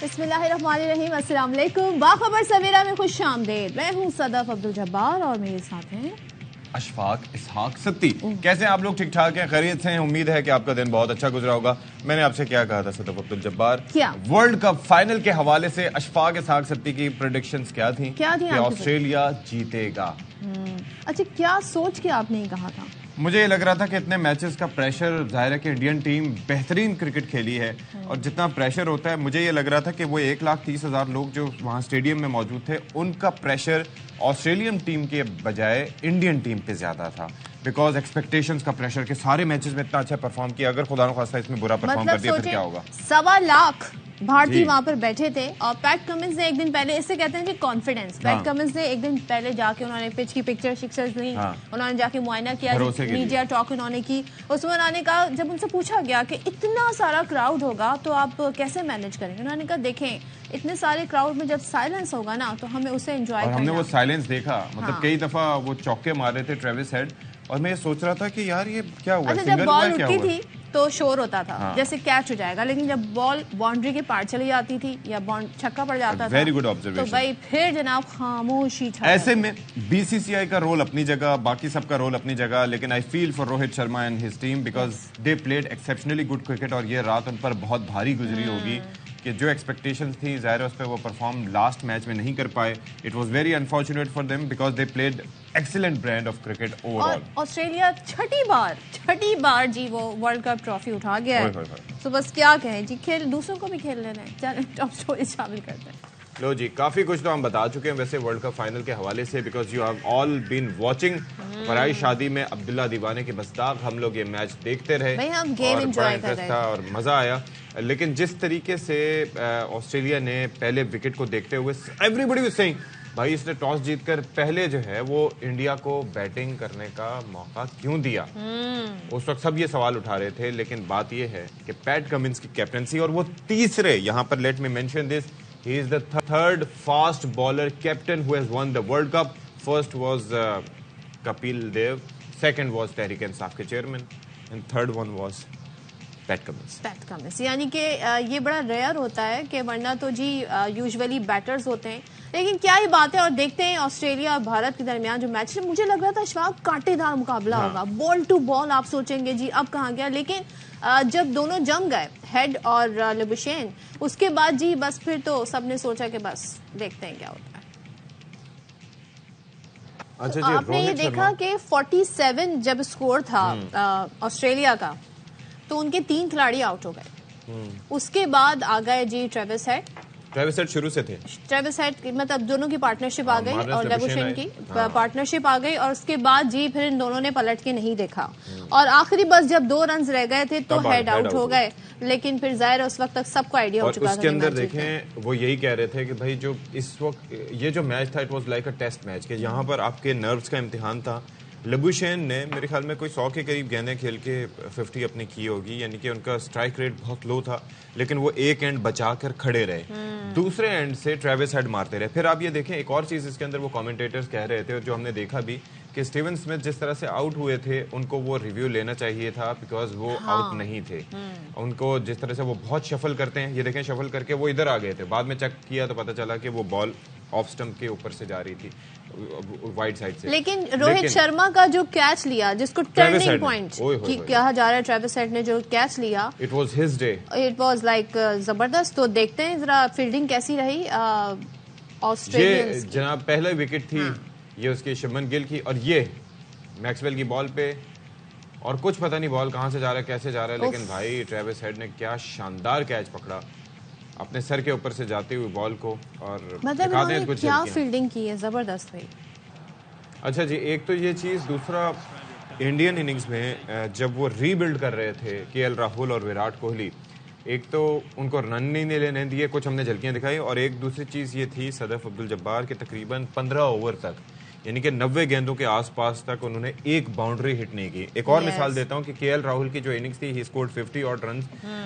بسم اللہ الرحمن الرحیم. السلام علیکم. باخبر سویرا میں خوش آمدید. میں ہوں صدف عبدالجبار اور میرے ساتھ ہیں اشفاق اسحاق ستی. کیسے ہیں آپ لوگ؟ ٹھیک ٹھاک ہیں؟ خیریت سے ہیں؟ امید ہے کہ آپ کا دن بہت اچھا گزرا ہوگا. میں نے آپ سے کیا کہا تھا صدف عبدالجبار؟ ورلڈ کپ فائنل کے حوالے سے اشفاق اسحاق ستی کی پریڈکشنز کیا تھیں کہ آسٹریلیا جیتے گا. اچھا, کیا سوچ کے آپ نے کہا تھا؟ مجھے یہ لگ رہا تھا کہ اتنے میچز کا پریشر, ظاہر ہے کہ انڈین ٹیم بہترین کرکٹ کھیلی ہے اور جتنا پریشر ہوتا ہے, مجھے یہ لگ رہا تھا کہ وہ 1,30,000 لوگ جو وہاں اسٹیڈیم میں موجود تھے, ان کا پریشر آسٹریلین ٹیم کے بجائے انڈین ٹیم پہ زیادہ تھا, بیکاز ایکسپیکٹیشنز کا پریشر کہ سارے میچز میں اتنا اچھا پرفارم کیا, اگر خدا نخواستہ اس میں برا پرفارم کر دیا پھر کیا ہوگا. 1.25 لاکھ بھارتی وہاں پر بیٹھے تھے اور پیٹ کمنس نے ایک دن پہلے, اس سے کہتے ہیں کہ کانفیڈنس, پیٹ کمنس نے ایک دن پہلے جا کے انہوں نے پچ کی پکچرز لی, انہوں نے جا کے معائنہ کیا, میڈیا ٹاک انہوں نے کی. اس میں انہوں نے کہا, جب ان سے پوچھا گیا کہ اتنا سارا کراؤڈ ہوگا تو آپ کیسے مینج کریں گے, انہوں نے کہا دیکھیں اتنے سارے کراؤڈ میں جب سائلنس ہوگا نا تو ہمیں اسے انجوائے کرنا. ہم نے وہ سائلنس دیکھا, مطلب کئی دفعہ وہ چوکے مار رہے تھے ٹریوس ہیڈ, اور میں یہ سوچ رہا تھا کہ یار یہ کیا ہوا. اچھا, جب بال اٹھتی تھی تو شور ہوتا تھا جیسے کیچ ہو جائے گا, لیکن جب بال باؤنڈری کے پار چلی جاتی تھی یا چھکا پڑ جاتا تھا تو بھائی پھر جناب خاموشی چھا. ایسے میں بی سی سی آئی کا رول اپنی جگہ, باقی سب کا رول اپنی جگہ, لیکن I feel for Rohit Sharma and his team because they played exceptionally good cricket, اور یہ رات ان پر بہت بھاری گزری ہوگی کہ جو ایکسپیکٹیشنز تھی ظاہر ہے اس پہ وہ پرفارم لاسٹ میچ میں نہیں کر پائے. It was very unfortunate for them because they played excellent brand of cricket overall. Australia چھٹی بار جی وہ ورلڈ کپ ٹرافی اٹھا گیا ہے, تو بس کیا کہیں جی, کھیل دوسروں کو بھی کھیل لینا ہے. چلیں ٹاپ سٹوری شامل کرتے ہیں. لو جی, کافی کچھ تو ہم بتا چکے ہیں ویسے ورلڈ کپ فائنل کے حوالے سے, because you have all been watching. برائی شادی میں عبداللہ دیوانے کے بستاق ہم لوگ یہ میچ دیکھتے رہے ہم گیم انجوائے کر رہے تھا اور مزہ آیا. لیکن جس طریقے سے آسٹریلیا نے پہلے وکٹ کو دیکھتے ہوئے, ایوری بڈی واز سیئنگ بھائی اس نے ٹاس جیت کر پہلے جو ہے وہ انڈیا کو بیٹنگ کرنے کا موقع کیوں دیا, اس وقت سب یہ سوال اٹھا رہے تھے. لیکن بات یہ ہے کہ پیٹ کمنس کی کیپٹنسی, اور وہ تیسرے, یہاں پر let me mention this, he is the third fast bowler captain who has won the World Cup. First was Kapil Dev, second was Tehreek Insaf کے chairman, and third one was Pat Cummins. یعنی کہ یہ بڑا rear ہوتا ہے کہ ورنہ تو جی یوزولی بیٹرز ہوتے ہیں, لیکن کیا ہی بات ہے. اور دیکھتے ہیں آسٹریلیا اور بھارت کے درمیان جو میچ ہے, مجھے لگ رہا تھا اشفاق کانٹے دار مقابلہ ہوگا, بال ٹو بال, آپ سوچیں گے جی اب کہاں گیا, لیکن جب دونوں جم گئے ہیڈ اور لبوشین, اس کے بعد جی بس پھر تو سب نے سوچا کہ بس دیکھتے ہیں کیا ہوتا ہے. آپ نے یہ دیکھا کہ 47 جب اسکور تھا آسٹریلیا کا تو ان کے 3 کھلاڑی آؤٹ ہو گئے. اس کے بعد آ گئے جی ٹریوس ہیڈ شروع سے تھے, ٹریوس ہیڈ مطلب دونوں کی پارٹنرشپ آ گئی اور لیبوشین کی پارٹنرشپ آ گئی, اور اس کے بعد جی پھر ان دونوں نے پلٹ کے نہیں دیکھا, اور آخری بس جب 2 رنز رہ گئے تھے تو ہیڈ آؤٹ ہو گئے. لیکن پھر ظاہر اس وقت تک سب کو آئیڈیا ہو چکا تھا. اس کے اندر دیکھیں وہ یہی کہہ رہے تھے کہ بھائی جو اس وقت یہ جو میچ تھا, it was like a test match, کہ یہاں پر آپ کے نروز کا امتحان تھا. لبوشین نے میرے خیال میں کوئی 100 کے قریب گیندیں کھیل کے 50 اپنی کی ہوگی, یعنی کہ ان کا اسٹرائک ریٹ بہت لو تھا, لیکن وہ ایک اینڈ بچا کر کھڑے رہے, دوسرے اینڈ سے ٹریوس ہیڈ مارتے رہے. پھر آپ یہ دیکھیں ایک اور چیز اس کے اندر, وہ کامنٹیٹرز کہہ رہے تھے جو ہم نے دیکھا بھی, کہ اسٹیون اسمتھ جس طرح سے آؤٹ ہوئے تھے ان کو وہ ریویو لینا چاہیے تھا, بیکاز وہ آؤٹ نہیں تھے. ان کو جس طرح سے وہ بہت شفل کرتے ہیں, یہ دیکھیں شفل کر کے وہ ادھر آ گئے تھے, بعد میں چیک کیا تو پتا چلا کہ وہ بال آف سٹمپ کے اوپر سے جا رہی تھی وائٹ سائڈ سے. لیکن روہت شرما کا جو کیچ لیا, جس کو ٹرننگ پوائنٹ کہا جا رہا ہے, ٹریوس ہیڈ نے جو کیچ لیا, it was his day, it was like زبردست. تو دیکھتے ہیں ذرا فیلڈنگ کیسی رہی آسٹریلینز کی. جناب پہلا وکٹ تھی یہ اس کی شبمن گل کی, اور یہ میکسویل کی بال پہ, اور کچھ پتہ نہیں بال کہاں سے جا رہا ہے کیسے جا رہا ہے, لیکن بھائی ٹریوس ہیڈ نے کیا شاندار کیچ پکڑا اپنے سر کے اوپر سے جاتی ہوئی بال کو, اور مطلب کیا فیلڈنگ کی ہے, زبردست بھائی. اچھا جی, ایک تو یہ چیز, دوسرا انڈین اننگز میں جب وہ ری بلڈ کر رہے تھے کے ایل راہل اور وراٹ کوہلی, ایک تو ان کو رن نہیں لینے دیے, کچھ ہم نے جھلکیاں دکھائی, اور ایک دوسری چیز یہ تھی صدف عبدالجبار کے تقریباً 15 اوور تک, یعنی کہ 90 گیندوں کے آس پاس تک انہوں نے ایک باؤنڈری ہٹ نہیں کی. ایک اور مثال دیتا ہوں کہ کے ایل راہل کی جو اننگز تھی, ہی اسکورڈ 50 آٹ رنز,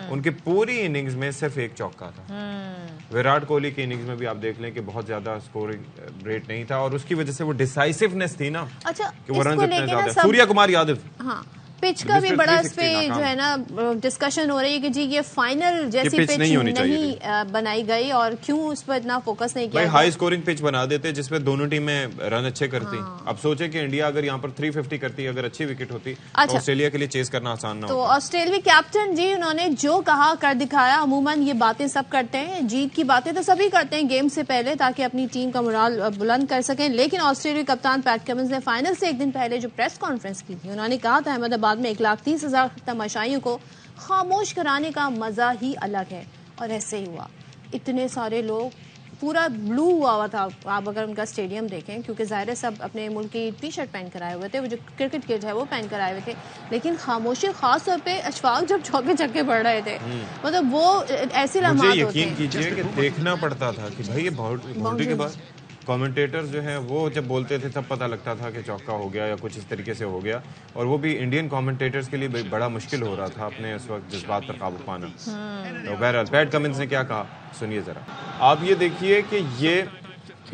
ان کے پوری اننگز میں صرف ایک چوکا تھا. وراٹ کوہلی کی اننگز میں بھی آپ دیکھ لیں کہ بہت زیادہ اسکورنگ ریٹ نہیں تھا, اور اس کی وجہ سے وہ ڈیسائسونیس تھی نا, کہ وہ رنز اتنے زیادہ. سوریہ کمار یادو, پچ کا بھی بڑا اس پہ جو ہے نا ڈسکشن ہو رہی ہے کہ جی یہ فائنل جیسی پچ نہیں بنائی گئی اور کیوں اس پر اتنا فوکس نہیں کیا. ہائی اسکورنگ پچ بنا دیتے جس میں دونوں ٹیمیں رن اچھے کرتی. اب سوچے کہ انڈیا اگر یہاں پر 350 کرتی اگر اچھی وکٹ ہوتی تو آسٹریلیا کے لیے چیز کرنا آسان نہ ہوتا. تو آسٹریلوی کیپٹن جی انہوں نے جو کہا کر دکھایا. عموماً یہ باتیں سب کرتے ہیں, جیت کی باتیں تو سبھی کرتے ہیں گیم سے پہلے تاکہ اپنی ٹیم کا مورال بلند کر سکیں, لیکن آسٹریلوی کپتان پیٹ کمنز نے فائنل سے ایک دن پہلے جو پریس کانفرنس کی تھی انہوں نے کہا تھا احمد آباد میں 1,30,000 تماشائیوں کو خاموش کرانے کا مزہ ہی الگ ہے. اور ایسے ہی ہوا, اتنے سارے لوگ پورا بلو ہوا تھا. آپ اگر ان کا اسٹیڈیم دیکھیں کیونکہ ظاہر ہے سب اپنے ملک کی ٹی شرٹ پہن کر آئے ہوئے تھے, وہ جو کرکٹ کٹ ہے وہ پہن کر آئے ہوئے تھے, لیکن خاموشی خاص طور پہ اشفاق جب چوکے چھکے پڑ رہے تھے مطلب وہ ایسے لمحات ہوتے ہیں. یقین کیجئے کہ دیکھنا پڑتا تھا کہ بھائی یہ باؤنڈری کے بعد کامنٹیٹر جو ہیں وہ جب بولتے تھے تب پتہ لگتا تھا کہ چوکا ہو گیا یا کچھ اس طریقے سے ہو گیا, اور وہ بھی انڈین کامنٹیٹرز کے لیے بڑا مشکل ہو رہا تھا اپنے اس وقت جذبات پر قابو پانا. تو بہرحال پیٹ کمنز نے کیا کہا سنیے ذرا. آپ یہ دیکھیے کہ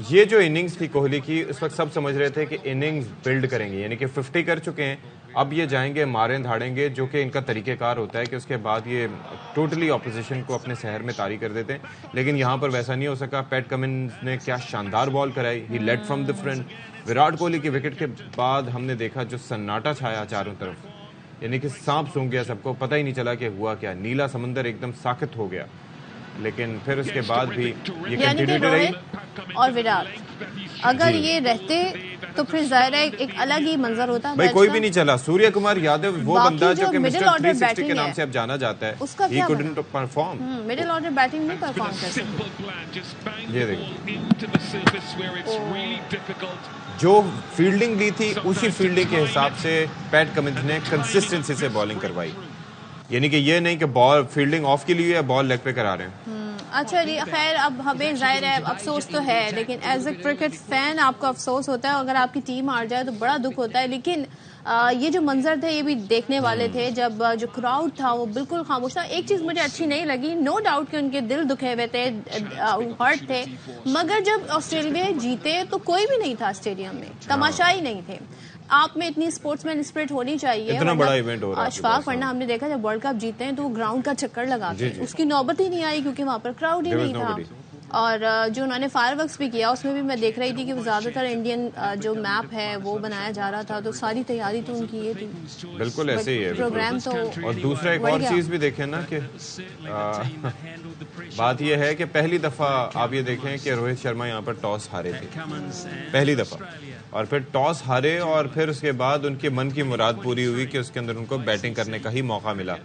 یہ جو اننگز تھی کوہلی کی, اس وقت سب سمجھ رہے تھے کہ اننگز بلڈ کریں گے, یعنی کہ 50 کر چکے ہیں, اب یہ جائیں گے ماریں دھاڑیں گے, جو کہ ان کا طریقہ کار ہوتا ہے کہ اس کے بعد یہ ٹوٹلی اپوزیشن کو اپنے شہر میں طاری کر دیتے ہیں. لیکن یہاں پر ویسا نہیں ہو سکا. پیٹ کمنز نے کیا شاندار بال کرائی, he led from the front. Virat Kohli کی وکٹ کے بعد ہم نے دیکھا جو سناٹا چھایا چاروں طرف, یعنی کہ سانپ سونگ گیا, سب کو پتہ ہی نہیں چلا کہ ہوا کیا, نیلا سمندر ایک دم ساکت ہو گیا. لیکن پھر اس کے بعد بھی یہ کنٹینیو رہی. اور وراٹ اگر یہ رہتے تو پھر ظاہر ہے ایک الگ ہی منظر ہوتا. بھائی کوئی بھی نہیں چلا. سوریہ کمار یادو وہ بندہ جو کہ مسٹر 360 کے نام سے اب جانا جاتا ہے, اس کا ہی couldn't perform. Middle order batting نہیں پرفارم کر سکتی. یہ دیکھو جو فیلڈنگ لی تھی اسی فیلڈنگ کے حساب سے پیٹ کمنز نے کنسسٹنسی سے بالنگ کروائی, یعنی کہ یہ نہیں کہ بال فیلڈنگ آف کے لیے بال لیگ پہ کرا رہے ہیں. اچھا جی خیر, اب ہمیں ظاہر ہے افسوس تو ہے, لیکن ایز اے کرکٹ فین آپ کو افسوس ہوتا ہے, اگر آپ کی ٹیم ہار جائے تو بڑا دکھ ہوتا ہے. لیکن یہ جو منظر تھے یہ بھی دیکھنے والے تھے جب جو کراؤڈ تھا وہ بالکل خاموش تھا. ایک چیز مجھے اچھی نہیں لگی, نو ڈاؤٹ کہ ان کے دل دکھے ہوئے تھے, ہرٹ تھے, مگر جب آسٹریلیا جیتے تو کوئی بھی نہیں تھا اسٹیڈیم میں, تماشائی نہیں تھے. آپ میں اتنی اسپورٹس مین اسپرٹ ہونی چاہیے. اتنا بڑا ایونٹ ہو رہا ہے اشفاق, ورنہ ہم نے دیکھا جب ورلڈ کپ جیتے ہیں تو وہ گراؤنڈ کا چکر لگاتے ہیں, اس کی نوبت ہی نہیں آئی کیونکہ وہاں پر کراؤڈ ہی نہیں تھا. اور جو انہوں نے فائر ورکس بھی کیا اس میں بھی میں دیکھ رہی تھی کہ زیادہ تر انڈین جو میپ ہے وہ بنایا جا رہا تھا, تو ساری تیاری تو ان کی یہ تھی. بالکل ایسے ہی ہے پروگرام تو. اور دوسرا ایک اور چیز بھی دیکھیں نا کہ بات یہ ہے کہ پہلی دفعہ آپ یہ دیکھیں کہ روہت شرما یہاں پر ٹاس ہارے تھے پہلی دفعہ, اور پھر ٹاس ہارے اور پھر اس کے بعد ان کے من کی مراد پوری ہوئی کہ اس کے اندر ان کو بیٹنگ کرنے کا ہی موقع ملا,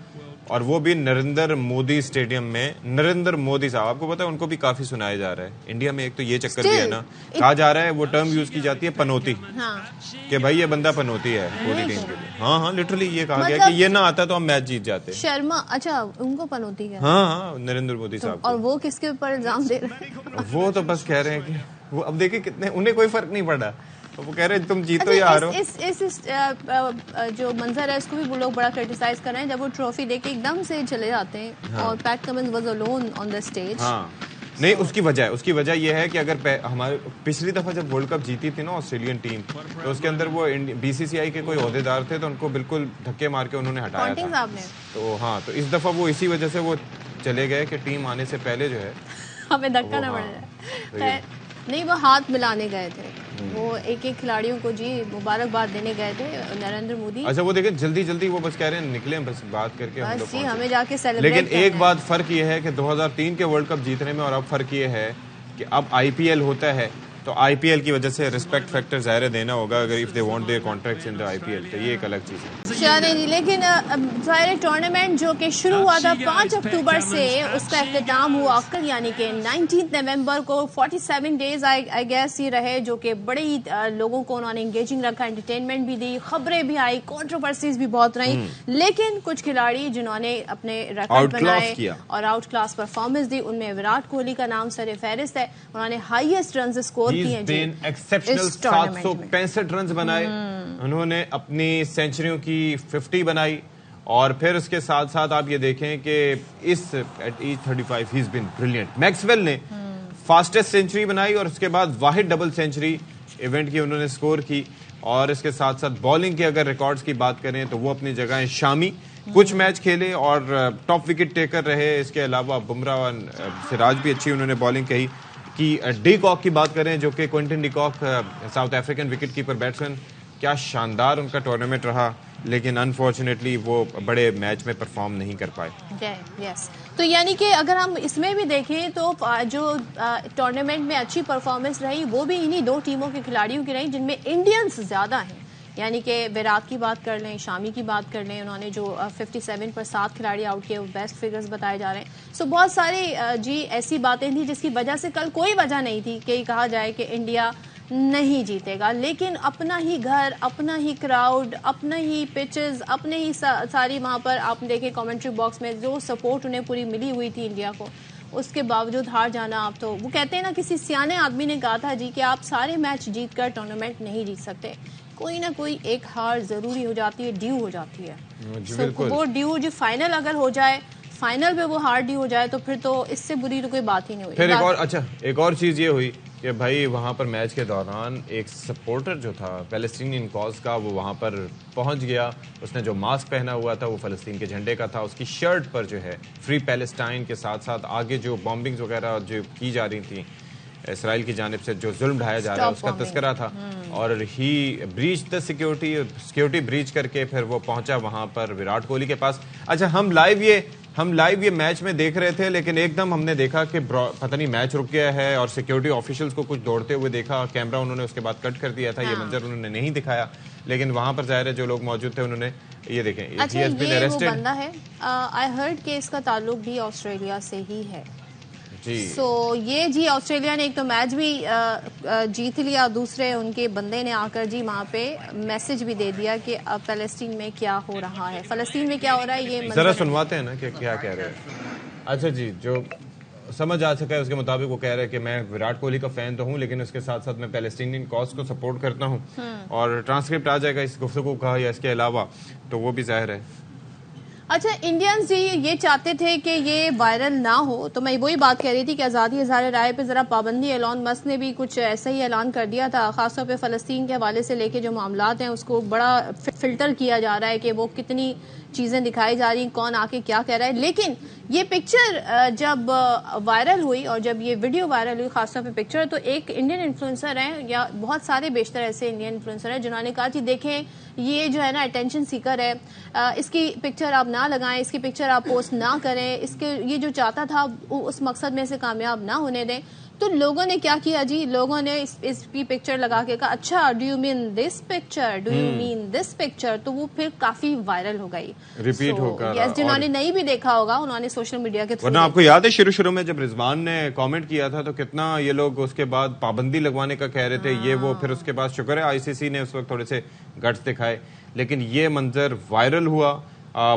اور وہ بھی نریندر مودی اسٹیڈیم میں. نریندر مودی صاحب آپ کو پتا ہے ان کو بھی کافی سنایا جا رہا ہے انڈیا میں. ایک تو یہ چکر بھی ہے نا, کہا جا رہا ہے وہ ٹرم یوز کی جاتی ہے پنوتی, کہ بھائی یہ بندہ پنوتی ہے پوری ٹیم کے لیے. ہاں لٹرلی یہ کہا گیا کہ یہ نہ آتا تو ہم میچ جیت جاتے. شرما اچھا ان کو پنوتی ہے. ہاں نریندر مودی صاحب. اور وہ کس کے اوپر الزام دے رہے ہیں؟ وہ تو بس کہہ رہے ہیں کہ وہ اب دیکھیں کتنے, انہیں کوئی فرق نہیں پڑا, وہ کہہ رہے ہیں تم جیتو یا ہارو. اس جو منظر ہے اس کو بھی وہ لوگ بڑا کرٹیسائز کر رہے ہیں جب وہ ٹرافی لے کے ایک دم سے چلے جاتے ہیں اور Pat Cummins was alone on the stage. ہاں نہیں, اس کی وجہ یہ ہے کہ اگر ہمارے پچھلی دفعہ جب ورلڈ کپ جیتی تھی نا آسٹریلین ٹیم, تو اس کے اندر وہ BCCI کے کوئی عہدیدار تھے تو ان کو بالکل دھکے مار کے انہوں نے ہٹایا تھا. تو ہاں, تو اس دفعہ وہ اسی وجہ سے وہ چلے گئے کہ ٹیم آنے سے پہلے جو ہے ہمیں دھکا نہ پڑ جائے. نہیں, وہ ہاتھ ملانے گئے تھے, وہ ایک ایک کھلاڑیوں کو جی مبارکباد دینے گئے تھے نریندر مودی. اچھا وہ دیکھیں جلدی وہ بس کہہ رہے ہیں نکلیں بس بات کر کے بس جی ہمیں جا کے سیلیبریٹ. لیکن ایک بات فرق یہ ہے کہ 2003 کے ورلڈ کپ جیتنے میں اور اب فرق یہ ہے کہ اب IPL ہوتا ہے, تو IPL کی وجہ سے رسپیکٹ فیکٹر ظاہر دینا ہوگا اگر if they want their contracts in the IPL, تو یہ ایک الگ چیز ہے. چلیں جی, لیکن ظاہر ٹورنامنٹ جو کہ شروع ہوا تھا 5 اکتوبر سے اس کا اختتام ہوا کل, یعنی کہ 19 نومبر کو. 47 ڈیز آئی گیس یہ رہے جو کہ بڑے ہی لوگوں کو انہوں نے انگیجنگ رکھا, انٹرٹینمنٹ بھی دی, خبریں بھی آئی, کنٹروورسیز بھی بہت رہیں, لیکن کچھ کھلاڑی جنہوں نے اپنے ریکارڈ بنائے اور آؤٹ کلاس پرفارمنس دی, ان میں وراٹ کوہلی کا نام سر فہرست ہے. انہوں نے ہائیسٹ رنز اسکور کیے ہیں, ایکسپشنل 765 رنز بنائے انہوں نے, اپنی سینچریوں کی 50 بنائی, اور پھر اس کے ساتھ ساتھ آپ یہ دیکھیں کہ اس at age 35 he is been brilliant. Maxwell نے فاسٹسٹ سینچری بنائی اور اس کے بعد واحد ڈبل سینچری ایونٹ کی انہوں نے سکور کی. اور اس کے ساتھ ساتھ بالنگ کے اگر ریکارڈز کی بات کریں تو وہ اپنی جگہ ہیں. شامی کچھ میچ کھیلے اور ٹاپ وکٹ ٹیکر رہے. اس کے علاوہ بمراہ اور سراج بھی اچھی انہوں نے بالنگ کہی کی. ڈی کاک کی بات کریں جو کہ کوئنٹن ڈی کاک south African wicket keeper batsman, کیا شاندار ان کا ٹورنامنٹ رہا, لیکن انفارچونیٹلی وہ بڑے میچ میں پرفارم نہیں کر پائے. یس, تو یعنی کہ اگر ہم اس میں بھی دیکھیں تو جو ٹورنامنٹ میں اچھی پرفارمنس رہی وہ بھی انہی دو ٹیموں کے کھلاڑیوں کی رہی جن میں انڈینز زیادہ ہیں. یعنی کہ ویرات کی بات کر لیں, شامی کی بات کر لیں, انہوں نے جو 57 پر 7 کھلاڑی آؤٹ کیے وہ بیسٹ فگرز بتائے جا رہے ہیں. سو بہت ساری جی ایسی باتیں تھیں جس کی وجہ سے کل کوئی وجہ نہیں تھی کہ کہا جائے کہ انڈیا نہیں جیتے گا, لیکن اپنا ہی گھر, اپنا ہی کراؤڈ, اپنا ہی پچز, اپنے ہی ساری وہاں پر آپ دیکھیں کامنٹری باکس میں جو سپورٹ انہیں پوری ملی ہوئی تھی انڈیا کو, اس کے باوجود ہار جانا. آپ تو وہ کہتے ہیں نا, کسی سیانے آدمی نے کہا تھا جی کہ آپ سارے میچ جیت کر ٹورنامنٹ نہیں جیت سکتے, کوئی نہ کوئی ایک ہار ضروری ہو جاتی ہے, ڈیو ہو جاتی ہے. وہ ڈیو جو فائنل اگر ہو جائے, فائنل پہ وہ ہار ڈیو ہو جائے تو پھر تو اس سے بری تو کوئی بات ہی نہیں ہوئی. پھر ایک اور چیز یہ ہوئی کہ بھائی وہاں پر میچ کے دوران ایک سپورٹر جو تھا پیلسٹینین کاز کا وہ وہاں پر پہنچ گیا. اس نے جو ماسک پہنا ہوا تھا وہ فلسطین کے جھنڈے کا تھا. اس کی شرٹ پر جو ہے فری پیلسٹائن کے ساتھ ساتھ آگے جو بامبنگز وغیرہ جو کی جا رہی تھیں اسرائیل کی جانب سے, جو ظلم ڈھایا جا رہا ہے اس کا تذکرہ تھا. اور ہی بریچ دا سیکیورٹی بریچ کر کے پھر وہ پہنچا وہاں پر وراٹ کوہلی کے پاس. اچھا, ہم لائیو یہ میچ میں دیکھ رہے تھے, لیکن ایک دم ہم نے دیکھا کہ پتہ نہیں میچ رک گیا ہے اور سیکیورٹی آفیشلز کو کچھ دوڑتے ہوئے دیکھا. کیمرہ انہوں نے اس کے بعد کٹ کر دیا تھا, یہ منظر انہوں نے نہیں دکھایا, لیکن وہاں پر ظاہر ہے جو لوگ موجود تھے انہوں نے یہ دیکھیں. اچھا, یہ وہ بندہ ہے, آئی ہرڈ کہ اس کا تعلق بھی آسٹریلیا سے ہی ہے. سو یہ جی آسٹریلیا نے ایک تو میچ بھی جیت لیا, دوسرے ان کے بندے نے آ کر جی وہاں پہ میسج بھی دے دیا کہ فلسطین میں کیا ہو رہا ہے, فلسطین میں کیا ہو رہا ہے, یہ ذرا سنواتے ہیں نا کہ کیا کہہ رہے ہیں. اچھا جی, جو سمجھ آ سکا ہے اس کے مطابق وہ کہہ رہے ہیں کہ میں وراٹ کوہلی کا فین تو ہوں, لیکن اس کے ساتھ ساتھ میں پیلسٹینین کاز کو سپورٹ کرتا ہوں. اور ٹرانسکرپٹ آ جائے گا اس گفتگو کا یا اس کے علاوہ, تو وہ بھی ظاہر ہے. اچھا, انڈینز جی یہ چاہتے تھے کہ یہ وائرل نہ ہو, تو میں وہی بات کہہ رہی تھی کہ آزادی اظہار رائے پہ ذرا پابندی, ایلون مسک نے بھی کچھ ایسا ہی اعلان کر دیا تھا, خاص طور پہ فلسطین کے حوالے سے لے کے جو معاملات ہیں اس کو بڑا فلٹر کیا جا رہا ہے کہ وہ کتنی چیزیں دکھائی جا رہی ہیں, کون آ کے کیا کہہ رہا ہے. لیکن یہ پکچر جب وائرل ہوئی اور جب یہ ویڈیو وائرل ہوئی, خاص طور پہ پکچر, تو ایک انڈین انفلوئنسر ہیں یا بہت سارے بیشتر ایسے انڈین انفلوئنسر ہیں جنہوں نے کہا جی دیکھیں یہ جو ہے نا اٹینشن سیکر ہے, اس کی پکچر آپ نہ لگائیں, اس کی پکچر آپ پوسٹ نہ کریں, اس کے یہ جو چاہتا تھا اس مقصد میں سے کامیاب نہ ہونے دیں. تو لوگوں نے کیا کیا جی, لوگوں نے اس کی پکچر لگا کے کہا اچھا do you mean this picture, do you mean this picture, تو وہ پھر کافی وائرل ہو گئی, ریپیٹ ہو کر. یس, جنہوں نے نہیں بھی دیکھا ہوگا انہوں نے سوشل میڈیا کے ورنہ آپ کو یاد ہے شروع میں جب رضوان نے کامنٹ کیا تھا تو کتنا یہ لوگ اس کے بعد پابندی لگوانے کا کہہ رہے تھے, یہ وہ, پھر اس کے بعد شکر ہے ICC نے اس وقت تھوڑے سے گٹس دکھائے, لیکن یہ منظر وائرل ہوا.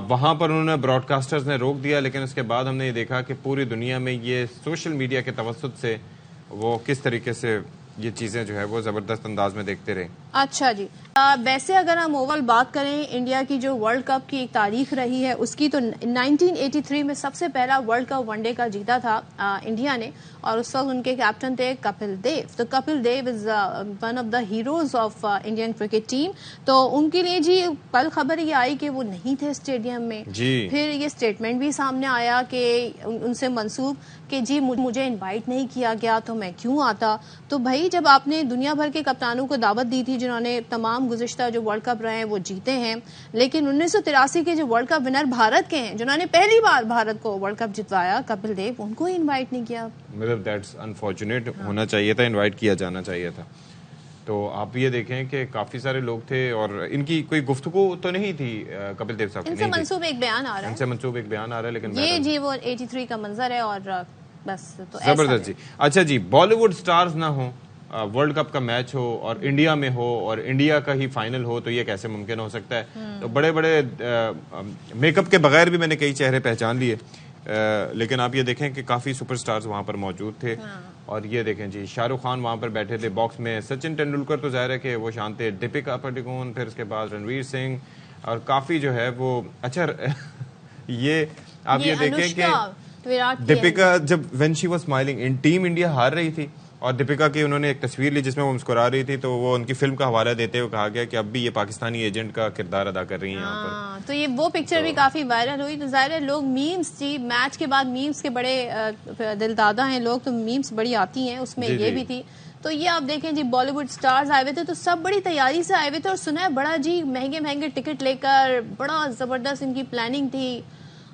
وہاں پر انہوں نے براڈ کاسٹرز نے روک دیا, لیکن اس کے بعد ہم نے یہ دیکھا کہ پوری دنیا میں یہ سوشل میڈیا کے توسط سے وہ کس طریقے سے یہ چیزیں جو ہے وہ زبردست انداز میں دیکھتے رہے. اچھا جی, ویسے اگر ہم اوول بات کریں انڈیا کی جو ورلڈ کپ کی ایک تاریخ رہی ہے اس کی, تو 1983 میں سب سے پہلا ورلڈ کپ ون ڈے کا جیتا تھا انڈیا نے, اور اس وقت ان کے کیپٹن تھے کپل دیو. تو Kapil Dev is one of the heroes of Indian cricket team. تو ان کے لیے جی کل خبر یہ آئی کہ وہ نہیں تھے اسٹیڈیم میں. پھر یہ اسٹیٹمنٹ بھی سامنے آیا کہ ان سے منسوب کہ جی مجھے انوائٹ نہیں کیا گیا تو میں کیوں آتا. تو بھائی جب آپ نے دنیا بھر کے کپتانوں کو دعوت دی تھی جنہوں نے تمام گزشتہ جو ورلڈ کپ رہے ہیں وہ جیتے ہیں, لیکن 1983 کے جو ورلڈ کپ ونر بھارت کے ہیں جنہوں نے پہلی بار بھارت کو ورلڈ کپ جتوایا, کپل دیو, ان کو انوائٹ نہیں کیا. مطلب دیٹس انفارچونیٹ, ہونا چاہیے تھا, انوائٹ کیا جانا چاہیے تھا. تو آپ یہ دیکھیں کہ کافی سارے لوگ تھے اور ان کی کوئی گفتگو تو نہیں تھی کپل دیو صاحب, ان سے منسوب ایک بیان آ رہا ہے, لیکن یہ جی وہ 83 کا منظر ہے اور بس. تو زبردست جی. اچھا جی, بالی ووڈ سٹارز نہ ہوں, ورلڈ کپ کا میچ ہو اور انڈیا میں ہو اور انڈیا کا ہی فائنل ہو, تو یہ کیسے ممکن ہو سکتا ہے. تو بڑے بڑے میک اپ کے بغیر بھی میں نے کئی چہرے پہچان لیے, لیکن آپ یہ دیکھیں کہ کافی سپر سٹارز وہاں پر موجود تھے. اور یہ دیکھیں جی, شاہ رخ خان وہاں پر بیٹھے تھے باکس میں, سچن ٹینڈولکر تو ظاہر ہے کہ وہ شان تھے, دیپیکا پڈوکون, پھر اس کے بعد رنویر سنگھ, اور کافی جو ہے وہ. اچھا یہ آپ یہ دیکھیں کہ دیپیکا جب when she was smiling in team India ہار رہی تھی اور دیپیکا کی انہوں نے ایک تصویر لی جس میں وہ مسکرا رہی تھی, تو وہ ان کی فلم کا حوالہ دیتے ہوئے کہا گیا کہ اب بھی یہ پاکستانی ایجنٹ کا کردار ادا کر رہی ہیں یہاں پر. تو یہ وہ پکچر بھی کافی وائرل ہوئی. تو ظاہر ہے لوگ میمز جی میچ کے بعد میمز کے بڑے دل دادا ہیں لوگ, تو میمز بڑی آتی ہیں, اس میں یہ بھی تھی. تو یہ آپ دیکھیں جی بالی ووڈ سٹارز آئے ہوئے تھے, تو سب بڑی تیاری سے آئے ہوئے تھے, اور سنا ہے بڑا جی مہنگے مہنگے ٹکٹ لے کر بڑا زبردست ان کی پلاننگ تھی.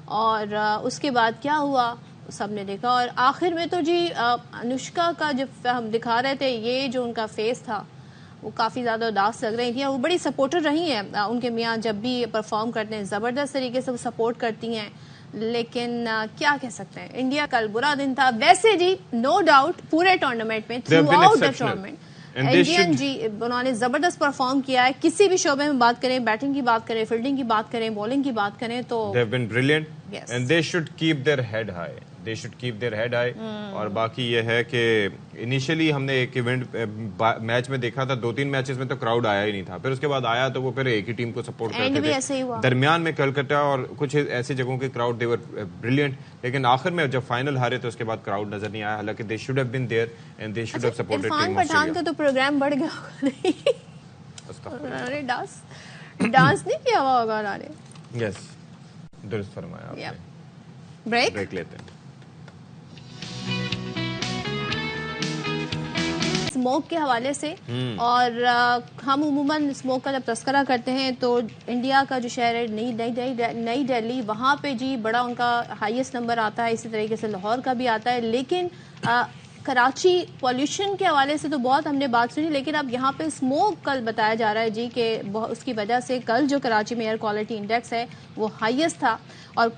اور اس کے بعد کیا ہوا سب نے دیکھا, اور آخر میں تو جی انوشکا کا جب ہم دکھا رہے تھے یہ جو ان کا فیس تھا وہ کافی زیادہ اداس لگ رہی تھی. وہ بڑی سپورٹر رہی ہیں ان کے میاں, جب بھی پرفارم کرتے ہیں زبردست طریقے سے وہ سپورٹ کرتی ہیں. لیکن کیا کہہ سکتے ہیں, انڈیا کل برا دن تھا. ویسے جی نو ڈاؤٹ پورے ٹورنامنٹ میں throughout the tournament Indian جی انہوں نے زبردست پرفارم کیا ہے. کسی بھی شعبے میں بات کریں, بیٹنگ کی بات کریں, فیلڈنگ کی بات کریں, بولنگ کی بات کریں, تو they have been brilliant and they should keep their head high. They should keep their head high. اور باقی یہ ہے کہ انیشلی ہم نے ایک ایونٹ میچ میں دیکھا تھا, 2-3 میچز میں تو کراؤڈ آیا ہی نہیں تھا, پھر اس کے بعد آیا تو وہ پھر ایک ہی ٹیم کو سپورٹ کرتے تھے. درمیان میں کلکتہ اور کچھ ایسی جگہوں کے کراؤڈ they were brilliant, لیکن آخر میں جب فائنل ہارے تو اس کے بعد کراؤڈ نظر نہیں آیا. حالانکہ they should have been there and they should have supported team Irfan Pathan کا تو پروگرام بڑھ گیا ہوگا, نہیں ڈانس نہیں کیا ہوا ہوگا انہوں نے. یس درست فرمایا آپ نے. بریک لیتے ہیں. اسموک کے حوالے سے, اور ہم عموماً اسموک کا جب تذکرہ کرتے ہیں تو انڈیا کا جو شہر ہے نئی دہلی, وہاں پہ جی بڑا ان کا ہائیسٹ نمبر آتا ہے. اسی طریقے سے لاہور کا بھی آتا ہے. لیکن کراچی پولیوشن کے حوالے سے تو بہت ہم نے بات سنی, لیکن اب یہاں پہ اسموک کل بتایا جا رہا ہے جی کہ اس کی وجہ سے کل جو کراچی میں ایئر کوالٹی انڈیکس ہے وہ ہائیسٹ تھا, اور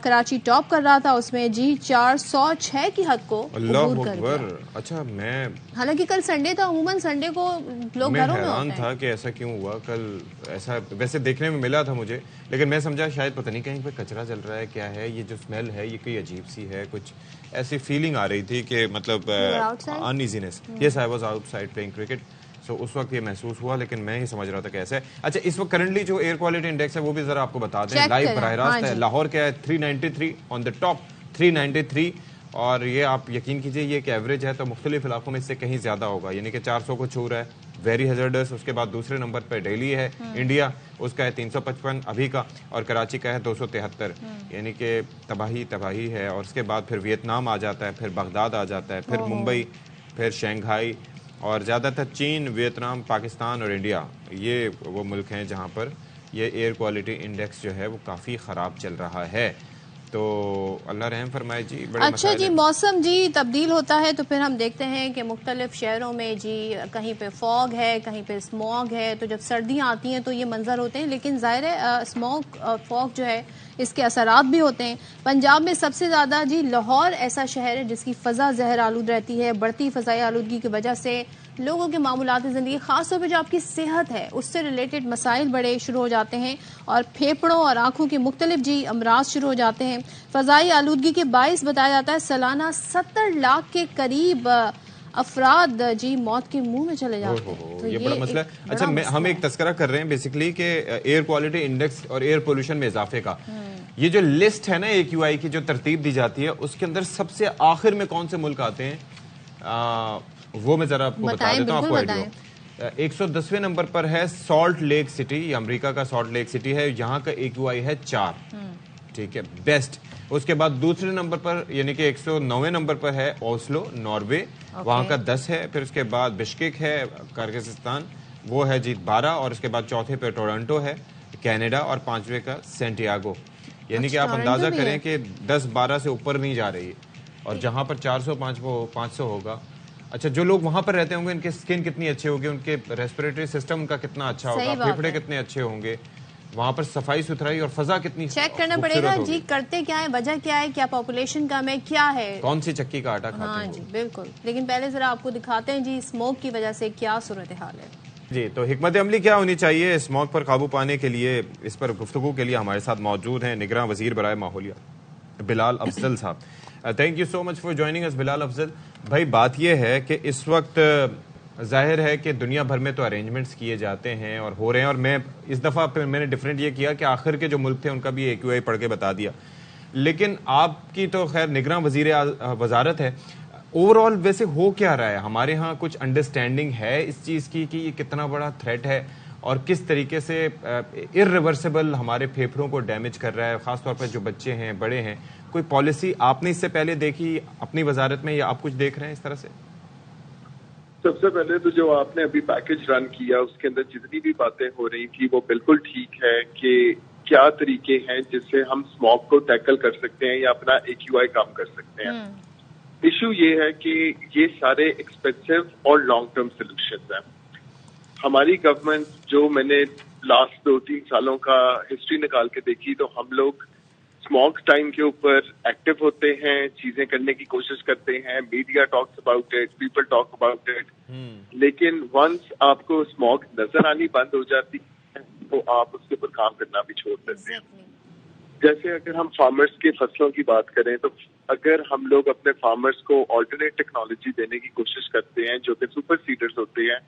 کراچی ٹاپ کر رہا تھا اس میں جی 406 کی حد کو عبور کر گیا. اچھا میں حالانکہ کل سنڈے تھا, عموماً سنڈے کو لوگ گھروں میں حیران تھا کہ ایسا کیوں ہوا کل. ایسا ویسے دیکھنے میں ملا تھا مجھے, لیکن میں سمجھا شاید پتہ نہیں کہیں پہ کچرا جل رہا ہے, کیا ہے یہ جو اسمیل ہے, یہ کوئی عجیب سی ہے, کچھ ایسی فیلنگ آ رہی تھی کہ مطلب uneasiness. Yes I was outside playing cricket, so اس وقت یہ محسوس ہوا, لیکن میں ہی سمجھ رہا تھا کیسے ہے. اچھا اس وقت کرنٹلی جو ایئر کوالٹی انڈیکس ہے وہ بھی ذرا آپ کو بتا دیں لائیو براہ راست ہے. لاہور کیا ہے 393 آن دا ٹاپ 393, اور یہ آپ یقین کیجئے یہ کہ ایوریج ہے, تو مختلف علاقوں میں اس سے کہیں زیادہ ہوگا, یعنی کہ 400 کو چھو رہا ہے, ویری ہیزرڈس. اس کے بعد دوسرے نمبر پہ ڈیلی ہے انڈیا, اس کا ہے 355 ابھی کا, اور کراچی کا ہے 273, یعنی کہ تباہی ہے. اور اس کے بعد پھر ویتنام آ جاتا ہے, پھر بغداد آ جاتا ہے, پھر ممبئی, پھر شنگھائی, اور زیادہ تر چین, ویتنام, پاکستان اور انڈیا, یہ وہ ملک ہیں جہاں پر یہ ایئر کوالٹی انڈیکس جو ہے وہ کافی خراب چل رہا ہے. تو اللہ رحم فرمائے جی. اچھا جی موسم جی تبدیل ہوتا ہے تو پھر ہم دیکھتے ہیں کہ مختلف شہروں میں جی کہیں پہ فوگ ہے, کہیں پہ اسموگ ہے, تو جب سردیاں آتی ہیں تو یہ منظر ہوتے ہیں. لیکن ظاہر ہے اسموگ اور فوگ جو ہے اس کے اثرات بھی ہوتے ہیں. پنجاب میں سب سے زیادہ جی لاہور ایسا شہر ہے جس کی فضا زہر آلود رہتی ہے. بڑھتی فضائی آلودگی کی وجہ سے لوگوں کے معمولات زندگی, خاص طور پہ جو آپ کی صحت ہے اس سے ریلیٹڈ مسائل بڑے شروع ہو جاتے ہیں, اور پھیپھڑوں اور آنکھوں کے مختلف جی امراض شروع ہو جاتے ہیں. فضائی آلودگی کے باعث بتایا جاتا ہے سالانہ 70 لاکھ کے قریب افراد جی موت کے منہ میں چلے جاتے ہیں. یہ بڑا مسئلہ ہے. اچھا ہم ایک تذکرہ کر رہے ہیں بیسیکلی کہ ایئر کوالٹی انڈیکس اور ایئر پولوشن میں اضافے کا. یہ جو لسٹ ہے نا AQI کی جو ترتیب دی جاتی ہے, اس کے اندر سب سے آخر میں کون سے ملک آتے ہیں وہ میں ذرا آپ کو بتا دیتا ہوں. آپ کو آئیڈیا 110ویں نمبر پر ہے سالٹ لیک سٹی, یہ امریکہ کا سالٹ لیک سٹی ہے, یہاں کا AQI ہے 4, ٹھیک ہے, بیسٹ. اس کے بعد دوسرے نمبر پر یعنی کہ 109ویں نمبر پر ہے اوسلو ناروے, وہاں کا 10 ہے. پھر اس کے بعد بشکیک ہے کرغزستان, وہ ہے جی 12, اور اس کے بعد چوتھے پہ ٹورنٹو ہے کینیڈا, اور 5ویں کا سینٹیاگو. یعنی کہ آپ اندازہ کریں کہ 10-12 سے اوپر نہیں جا رہی, اور جہاں پر 400-500 ہوگا. اچھا جو لوگ وہاں پر رہتے ہوں گے ان کے سکن کتنی اچھے ہوگی, ان کے ریسپریٹری سسٹم ان کا کتنا اچھا ہوگا, پھیپھڑے کتنے اچھے ہوں گے, وہاں پر صفائی ستھرائی اور فضا کتنی چیک کرنا پڑے گا جی کرتے کیا ہے, وجہ کیا ہے, کیا پاپولیشن کم ہے, کیا ہے, کون سی چکی کا آٹا کھاتے ہیں. ہاں جی بالکل. لیکن پہلے ذرا آپ کو دکھاتے ہیں جی اسموک کی وجہ سے کیا صورتحال ہے. جی تو حکمت عملی کیا ہونی چاہیے اسموک پر قابو پانے کے لیے, اس پر گفتگو کے لیے ہمارے ساتھ موجود ہیں نگراں وزیر برائے ماحولیات بلال افضل صاحب. Thank you so much for joining us Bilal Afzal. بھائی بات یہ ہے کہ اس وقت ظاہر ہے کہ دنیا بھر میں تو ارینجمنٹس کیے جاتے ہیں اور ہو رہے ہیں, اور میں اس دفعہ میں نے ڈفرینٹ یہ کیا کہ آخر کے جو ملک تھے ان کا بھی AQI پڑھ کے بتا دیا. لیکن آپ کی تو خیر نگراں وزیر وزارت ہے, اوور آل ویسے ہو کیا رہا ہے ہمارے ہاں؟ کچھ انڈرسٹینڈنگ ہے اس چیز کی کہ یہ کتنا بڑا تھریٹ ہے اور کس طریقے سے ارریورسیبل ہمارے پھیپھڑوں کو ڈیمیج کر رہا ہے، خاص طور پر جو بچے ہیں، بڑے ہیں؟ کوئی پالیسی آپ نے اس سے پہلے دیکھی اپنی وزارت میں، یا آپ کچھ دیکھ رہے ہیں اس طرح سے؟ سب سے پہلے تو جو آپ نے ابھی پیکج رن کیا اس کے اندر جتنی بھی باتیں ہو رہی تھی وہ بالکل ٹھیک ہے کہ کیا طریقے ہیں جس سے ہم اسموگ کو ٹیکل کر سکتے ہیں یا اپنا AQI کم کر سکتے ہیں. ایشو یہ ہے کہ یہ سارے ایکسپینسو اور لانگ ٹرم سولوشنز ہیں. ہماری گورنمنٹ جو میں نے لاسٹ 2-3 سالوں کا ہسٹری نکال کے دیکھی تو ہم لوگ اسموگ ٹائم کے اوپر ایکٹیو ہوتے ہیں، چیزیں کرنے کی کوشش کرتے ہیں، media talks about it, people talk about it, لیکن ونس آپ کو اسموگ نظر آنی بند ہو جاتی ہے تو آپ اس کے اوپر کام کرنا بھی چھوڑ دیتے ہیں. جیسے اگر ہم فارمرز کی فصلوں کی بات کریں تو اگر ہم لوگ اپنے فارمرز کو آلٹرنیٹ ٹیکنالوجی دینے کی کوشش کرتے ہیں جو کہ سپر سیڈرز ہوتے ہیں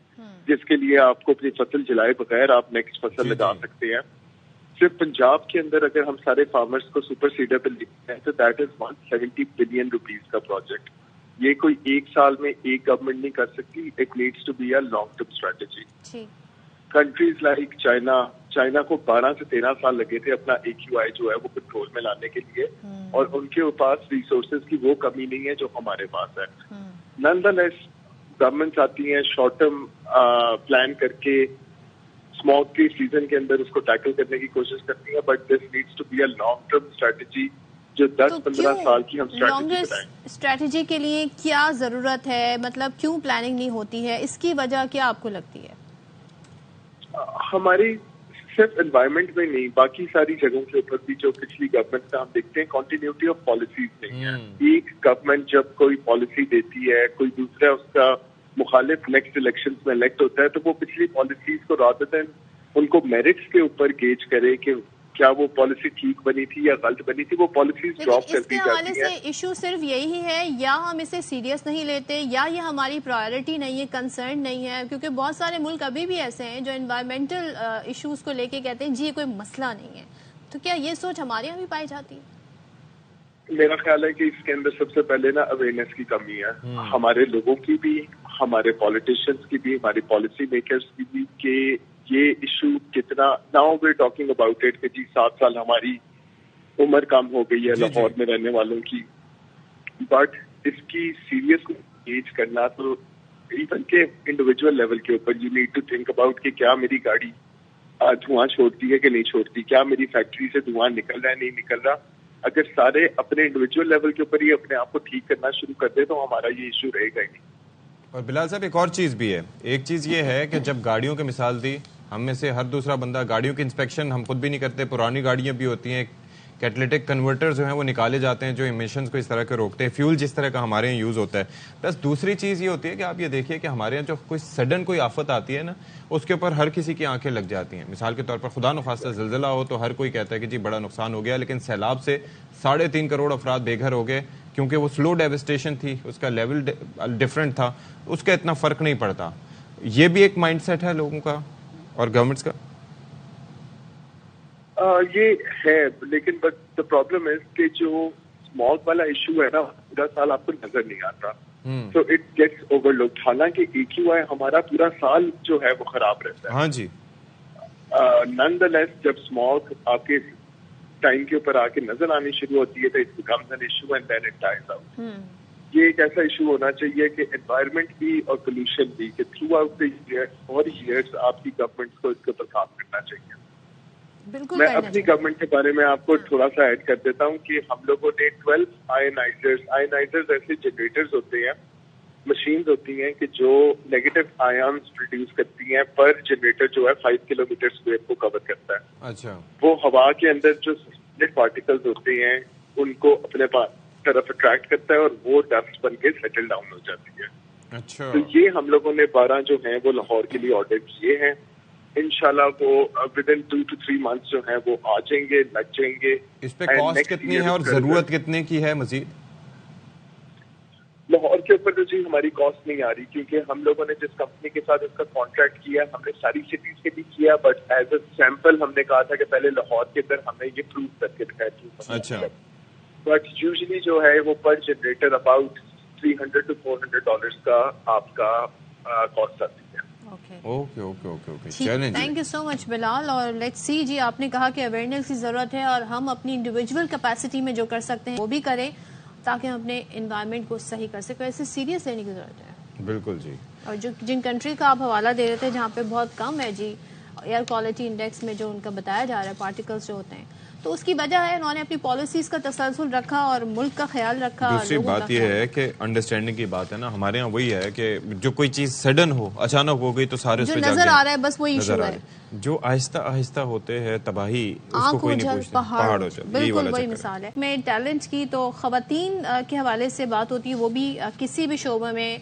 جس کے لیے آپ کو اپنی فصل جلائے بغیر آپ نیکسٹ فصل لگا سکتے ہیں. صرف پنجاب کے اندر اگر ہم سارے فارمرز کو سپر سیڈر پہ لکھتے ہیں تو دیٹ از 170 بلین روپیز کا پروجیکٹ. یہ کوئی ایک سال میں ایک گورنمنٹ نہیں کر سکتی. It needs to be a long term strategy. Countries like China کو 12 سے 13 سال لگے تھے اپنا AQI جو ہے وہ کنٹرول میں لانے کے لیے، اور ان کے پاس ریسورسز کی وہ کمی نہیں ہے جو ہمارے پاس ہے. نن دا لیس گورنمنٹس آتی ہیں شارٹ ٹرم پلان کر کے اسموگ کی سیزن کے اندر اس کو ٹیکل کرنے کی کوشش کرتی ہیں، but this needs to be a long term strategy جو 10-15 سال کی ہم اسٹریٹجی بنائیں. اسٹریٹجی کے لیے کیا ضرورت ہے؟ مطلب کیوں پلاننگ نہیں ہوتی ہے؟ اس کی وجہ کیا آپ کو لگتی ہے؟ ہماری صرف انوائرمنٹ میں نہیں باقی ساری جگہوں کے اوپر بھی جو پچھلی گورنمنٹ کا ہم دیکھتے ہیں کنٹینیوٹی آف پالیسیز نہیں ہے. ایک گورنمنٹ جب کوئی پالیسی دیتی ہے کوئی دوسرا اس کا مخالف نیکسٹ الیکشنز میں الیکٹ ہوتا ہے تو وہ پچھلی پالیسیز کو رادر دین ان کو میرٹس کے اوپر گیج کرے کہ کیا وہ پالیسی ٹھیک بنی تھی یا غلط بنی تھی، وہ پالیسیز ڈراپ کر دی جاتی ہیں. اس کے حوالے سے ایشو صرف یہی ہے یا ہم اسے سیریس نہیں لیتے یا یہ ہماری پرائیورٹی نہیں ہے، کنسرن نہیں ہے؟ کیونکہ بہت سارے ملک ابھی بھی ایسے ہیں جو انوائرمنٹل ایشوز کو لے کے کہتے ہیں جی یہ کوئی مسئلہ نہیں ہے. تو کیا یہ سوچ ہمارے یہاں بھی پائی جاتی ہے؟ میرا خیال ہے کہ اس کے اندر سب سے پہلے نا اویئرنیس کی کمی ہے، ہمارے لوگوں کی بھی، ہمارے پالیٹیشینس کی بھی، ہماری پالیسی میکرز کی بھی، کہ یہ ایشو کتنا now we talking about it کہ جی 7 سال ہماری عمر کم ہو گئی ہے لاہور میں رہنے والوں کی، بٹ اس کی سیریس انگیج کرنا تو ایون کے انڈیویجول لیول کے اوپر you need to think about کہ کیا میری گاڑی دھواں چھوڑتی ہے کہ نہیں چھوڑتی، کیا میری فیکٹری سے دھواں نکل رہا ہے نہیں نکل رہا. اگر سارے اپنے انڈیویجول لیول کے اوپر ہی اپنے آپ کو ٹھیک کرنا شروع کر دے تو ہمارا یہ ایشو رہے گا ہی نہیں. اور بلال صاحب ایک اور چیز بھی ہے، ایک چیز یہ ہے کہ جب گاڑیوں کی مثال دی، ہم میں سے ہر دوسرا بندہ گاڑیوں کی انسپیکشن ہم خود بھی نہیں کرتے، پرانی گاڑیاں بھی ہوتی ہیں، کیٹلیٹک کنورٹر جو ہیں وہ نکالے جاتے ہیں جو ایمیشنز کو اس طرح کے روکتے ہیں، فیول جس طرح کا ہمارے یہاں یوز ہوتا ہے. پلس دوسری چیز یہ ہوتی ہے کہ آپ یہ دیکھیے کہ ہمارے یہاں جو کوئی سڈن کوئی آفت آتی ہے نا اس کے اوپر ہر کسی کی آنکھیں لگ جاتی ہیں. مثال کے طور پر خدا نخواستہ زلزلہ ہو تو ہر کوئی کہتا ہے کہ جی بڑا نقصان ہو گیا، لیکن سیلاب سے 3.5 کروڑ افراد بے گھر ہو گئے کیونکہ وہ سلو ڈیوسٹیشن تھی، اس کا لیول ڈفرینٹ تھا، اس کا اتنا فرق نہیں پڑتا. یہ بھی ایک مائنڈ سیٹ ہے لوگوں کا اور گورنمنٹس کا. یہ ہے، لیکن بٹ دا پرابلم از کہ جو اسموگ والا ایشو ہے نا 10 سال آپ کو نظر نہیں آتا، so it gets over looked. حالانکہ AQI ہمارا پورا سال جو ہے وہ خراب رہتا ہے. ہاں جی. نن دا لیس جب اسموگ آپ کے ٹائم کے اوپر آ کے نظر آنی شروع ہوتی ہے تو it becomes an issue and then it dies out. یہ ایک ایسا ایشو ہونا چاہیے کہ انوائرمنٹ بھی اور پولوشن بھی کہ تھرو آؤٹ دا ایئرس آپ کی گورنمنٹ کو اس کے اوپر کام کرنا چاہیے. میں اپنی گورنمنٹ کے بارے میں آپ کو تھوڑا سا ایڈ کر دیتا ہوں کہ ہم لوگوں نے 12 آئنائزرز ایسے جنریٹرز ہوتے ہیں، مشینز ہوتی ہیں کہ جو نیگیٹو آئنز پروڈیوس کرتی ہیں. پر جنریٹر جو ہے 5 کلومیٹر اسکوائر کو کور کرتا ہے. اچھا. وہ ہوا کے اندر جو سسپینڈڈ پارٹیکلز ہوتے ہیں ان کو اپنے طرف اٹریکٹ کرتا ہے اور وہ ڈسٹ بن کے سیٹل ڈاؤن ہو جاتی ہے. اچھا. تو یہ ہم لوگوں نے 12 جو ہیں وہ لاہور کے لیے آرڈر کیے ہیں. انشاءاللہ وہ ود ان 2 to 3 months جو ہیں وہ آ جائیں گے، لگ جائیں گے. اس پہ کاسٹ کتنی ہے اور ضرورت کتنے کی ہے مزید؟ لاہور کے اوپر تو جی ہماری کاسٹ نہیں آ رہی کیونکہ ہم لوگوں نے جس کمپنی کے ساتھ اس کا کانٹریکٹ کیا ہم نے ساری سٹیز کے بھی کیا، بٹ ایز اے سیمپل ہم نے کہا تھا کہ پہلے لاہور کے اندر ہمیں یہ پروو کر کے دکھایا. اچھا. بٹ یوزلی جو ہے وہ پر جنریٹر اباؤٹ $300 to $400 کا آپ کا کاسٹ آتی ہے. تھینک یو سو مچ بلال. اور لیٹس سی جی, آپ نے کہا کہ اویئرنیس کی ضرورت ہے اور ہم اپنی انڈیویجول کیپیسٹی میں جو کر سکتے ہیں وہ بھی کریں تاکہ ہم اپنے انوائرمنٹ کو صحیح کر سکیں. ایسے سیریس لینے کی ضرورت ہے. بالکل جی. اور جن کنٹری کا آپ حوالہ دے رہے تھے جہاں پہ بہت کم ہے جی ایئر کوالٹی انڈیکس میں جو ان کا بتایا جا رہا ہے پارٹیکلز جو ہوتے ہیں, تو اس کی وجہ ہے انہوں نے اپنی پالیسیز کا تسلسل رکھا اور ملک کا خیال رکھا. دوسری بات یہ ہے کہ انڈرسٹینڈنگ کی بات ہے نا, ہمارے یہاں وہی ہے کہ جو کوئی چیز سڈن ہو, اچانک ہو گئی تو سارے جو نظر آ رہا ہے بس وہی ایشو ہے. جو آہستہ آہستہ ہوتے ہیں تباہی, اس کو کوئی نہیں پوچھتا. پہاڑ ہو جائے, بالکل وہی مثال ہے. میں ٹیلنٹ کی تو خواتین کے حوالے سے بات ہوتی ہے, وہ بھی کسی بھی شعبے میں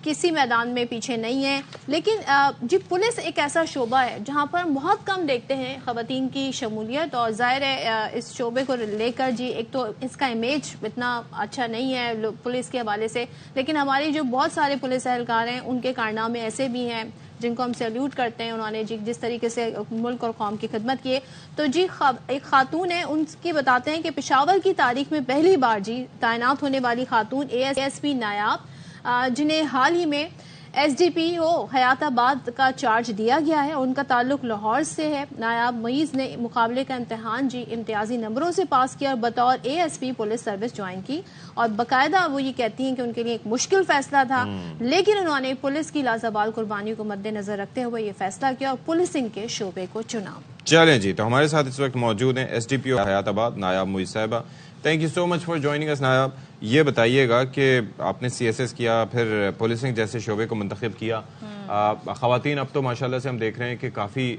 کسی میدان میں پیچھے نہیں ہے. لیکن جی پولیس ایک ایسا شعبہ ہے جہاں پر ہم بہت کم دیکھتے ہیں خواتین کی شمولیت, اور ظاہر ہے اس شعبے کو لے کر جی ایک تو اس کا امیج اتنا اچھا نہیں ہے پولیس کے حوالے سے, لیکن ہماری جو بہت سارے پولیس اہلکار ہیں ان کے کارنامے ایسے بھی ہیں جن کو ہم سیلیوٹ کرتے ہیں. انہوں نے جی جس طریقے سے ملک اور قوم کی خدمت کی ہے. تو جی ایک خاتون ہے, ان کی بتاتے ہیں کہ پشاور کی تاریخ میں پہلی بار جی تعینات ہونے والی خاتون ASP نایاب, جنہیں حال ہی میں SDPO حیات آباد کا چارج دیا گیا ہے. ان کا تعلق لاہور سے ہے. نایاب معیز نے مقابلے کا امتحان جی امتیازی نمبروں سے پاس کیا اور بطور ASP پولیس سروس جوائن کی, اور باقاعدہ وہ یہ کہتی ہیں کہ ان کے لیے ایک مشکل فیصلہ تھا, لیکن انہوں نے پولیس کی لازوال قربانیوں کو مد نظر رکھتے ہوئے یہ فیصلہ کیا اور پولیسنگ کے شعبے کو چنا. چلیں جی, تو ہمارے ساتھ اس وقت موجود ہیں SDPO حیات آباد نایاب معیز صاحبہ. Thank you so much for joining us. Nayab, یہ بتائیے گا کہ آپ نے CSS کیا, پھر پولیسنگ جیسے شعبے کو منتخب کیا. خواتین اب تو ماشاءاللہ سے ہم دیکھ رہے ہیں کہ کافی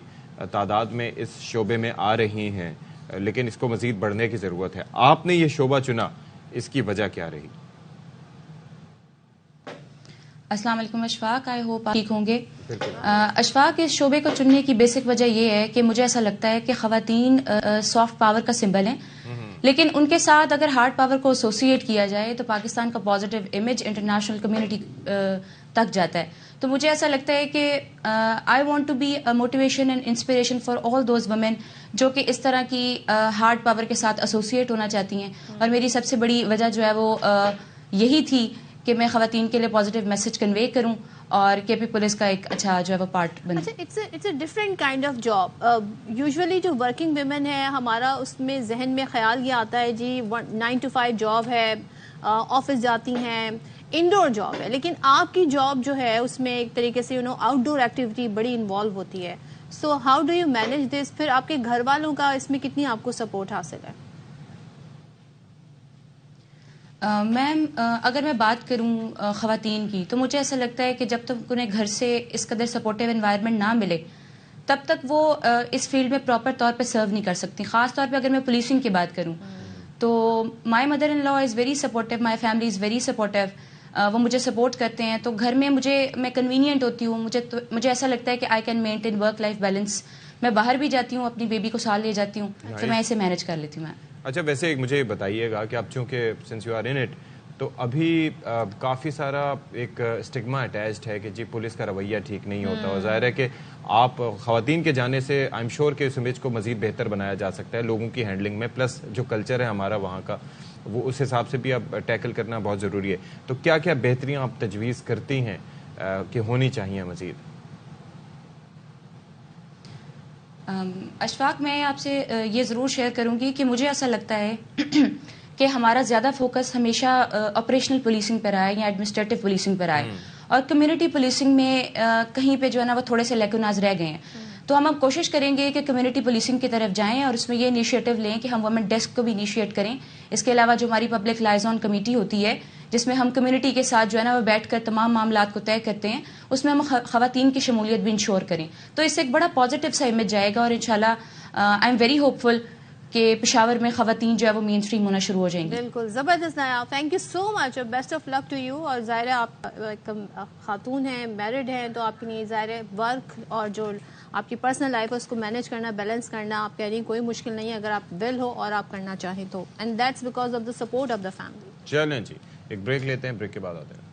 تعداد میں اس شعبے میں آ رہی ہیں, لیکن اس کو مزید بڑھنے کی ضرورت ہے. آپ نے یہ شعبہ چنا, اس کی وجہ کیا رہی؟ السلام علیکم اشفاق, آئی ہوپ آپ ٹھیک ہوں گے. اشفاق, اس شعبے کو چننے کی بیسک وجہ یہ ہے کہ مجھے ایسا لگتا ہے کہ خواتین سافٹ پاور کا سمبل ہیں, لیکن ان کے ساتھ اگر ہارڈ پاور کو ایسوسیٹ کیا جائے تو پاکستان کا پازیٹیو امیج انٹرنیشنل کمیونٹی تک جاتا ہے. تو مجھے ایسا لگتا ہے کہ I want to be motivation and inspiration for all those women جو کہ اس طرح کی ہارڈ پاور کے ساتھ ایسوسیٹ ہونا چاہتی ہیں. اور میری سب سے بڑی وجہ جو ہے وہ یہی تھی کہ میں خواتین کے لیے پازیٹیو میسج کنوے کروں اور KP پولیس کا ایک اچھا جو ہے وہ پارٹ بن. It's a different kind of job. Usually جو ورکنگ ویمن ہے ہمارا اس میں ذہن میں خیال یہ آتا ہے جی 9 to 5 جاب ہے, آفس جاتی ہیں, انڈور جاب ہے. لیکن آپ کی جاب جو ہے اس میں ایک طریقے سے آؤٹ ڈور ایکٹیویٹی بڑی انوالو ہوتی ہے. So how do you manage this? پھر آپ کے گھر والوں کا اس میں کتنی آپ کو سپورٹ حاصل ہے؟ میم, اگر میں بات کروں خواتین کی تو مجھے ایسا لگتا ہے کہ جب تک انہیں گھر سے اس قدر سپورٹیو انوائرمنٹ نہ ملے تب تک وہ اس فیلڈ میں پراپر طور پہ سرو نہیں کر سکتی. خاص طور پہ اگر میں پولیسنگ کی بات کروں تو my mother in law is very supportive, my family is very supportive. وہ مجھے سپورٹ کرتے ہیں تو گھر میں میں کنوینئنٹ ہوتی ہوں. مجھے ایسا لگتا ہے کہ I can maintain work life balance. میں باہر بھی جاتی ہوں, اپنی بیبی کو ساتھ لے جاتی ہوں, تو میں اسے مینج کر لیتی ہوں. اچھا, ویسے مجھے بتائیے گا کہ آپ چونکہ since you are in it, تو ابھی کافی سارا ایک اسٹگما اٹیچڈ ہے کہ جی پولیس کا رویہ ٹھیک نہیں ہوتا, اور ظاہر ہے کہ آپ خواتین کے جانے سے آئی ایم شیور کہ اس امیج کو مزید بہتر بنایا جا سکتا ہے لوگوں کی ہینڈلنگ میں, پلس جو کلچر ہے ہمارا وہاں کا وہ اس حساب سے بھی اب ٹیکل کرنا بہت ضروری ہے. تو کیا کیا بہتریاں آپ تجویز کرتی ہیں کہ ہونی چاہیے مزید؟ اشفاق, میں آپ سے یہ ضرور شیئر کروں گی کہ مجھے ایسا لگتا ہے کہ ہمارا زیادہ فوکس ہمیشہ آپریشنل پولیسنگ پر آئے یا ایڈمنسٹریٹو پولیسنگ پر آئے, اور کمیونٹی پولیسنگ میں کہیں پہ جو ہے نا وہ تھوڑے سے لیکوناز رہ گئے ہیں. تو ہم اب کوشش کریں گے کہ کمیونٹی پولیسنگ کی طرف جائیں اور اس میں یہ انیشیٹو لیں کہ ہم وومن ڈیسک کو بھی انیشیٹ کریں. اس کے علاوہ جو ہماری پبلک لائزون کمیٹی ہوتی ہے جس میں ہم کمیونٹی کے ساتھ جو ہے نا وہ بیٹھ کر تمام معاملات کو طے کرتے ہیں, اس میں ہم خواتین کی شمولیت بھی انشور کریں. تو اس سے ایک بڑا پازیٹیو سا امیج جائے گا, اور انشاءاللہ آئی ایم ویری ہوپ فل کہ پشاور میں خواتین جو ہے وہ مین اسٹریم ہونا شروع ہو جائیں گی. بالکل زبردست Nayab, thank you so much, best of luck to you. اور ظاہر ہے آپ خاتون ہیں, میرڈ ہیں, تو آپ کے لیے ظاہر ہے ورک اور جو آپ کی پرسنل لائف ہے اس کو مینیج کرنا, بیلنس کرنا آپ کے لیے کوئی مشکل نہیں ہے اگر آپ ول ہو اور آپ کرنا چاہیں تو, and that's because of the support of the family. چلیں جی, ایک بریک لیتے ہیں, بریک کے بعد آتے ہیں.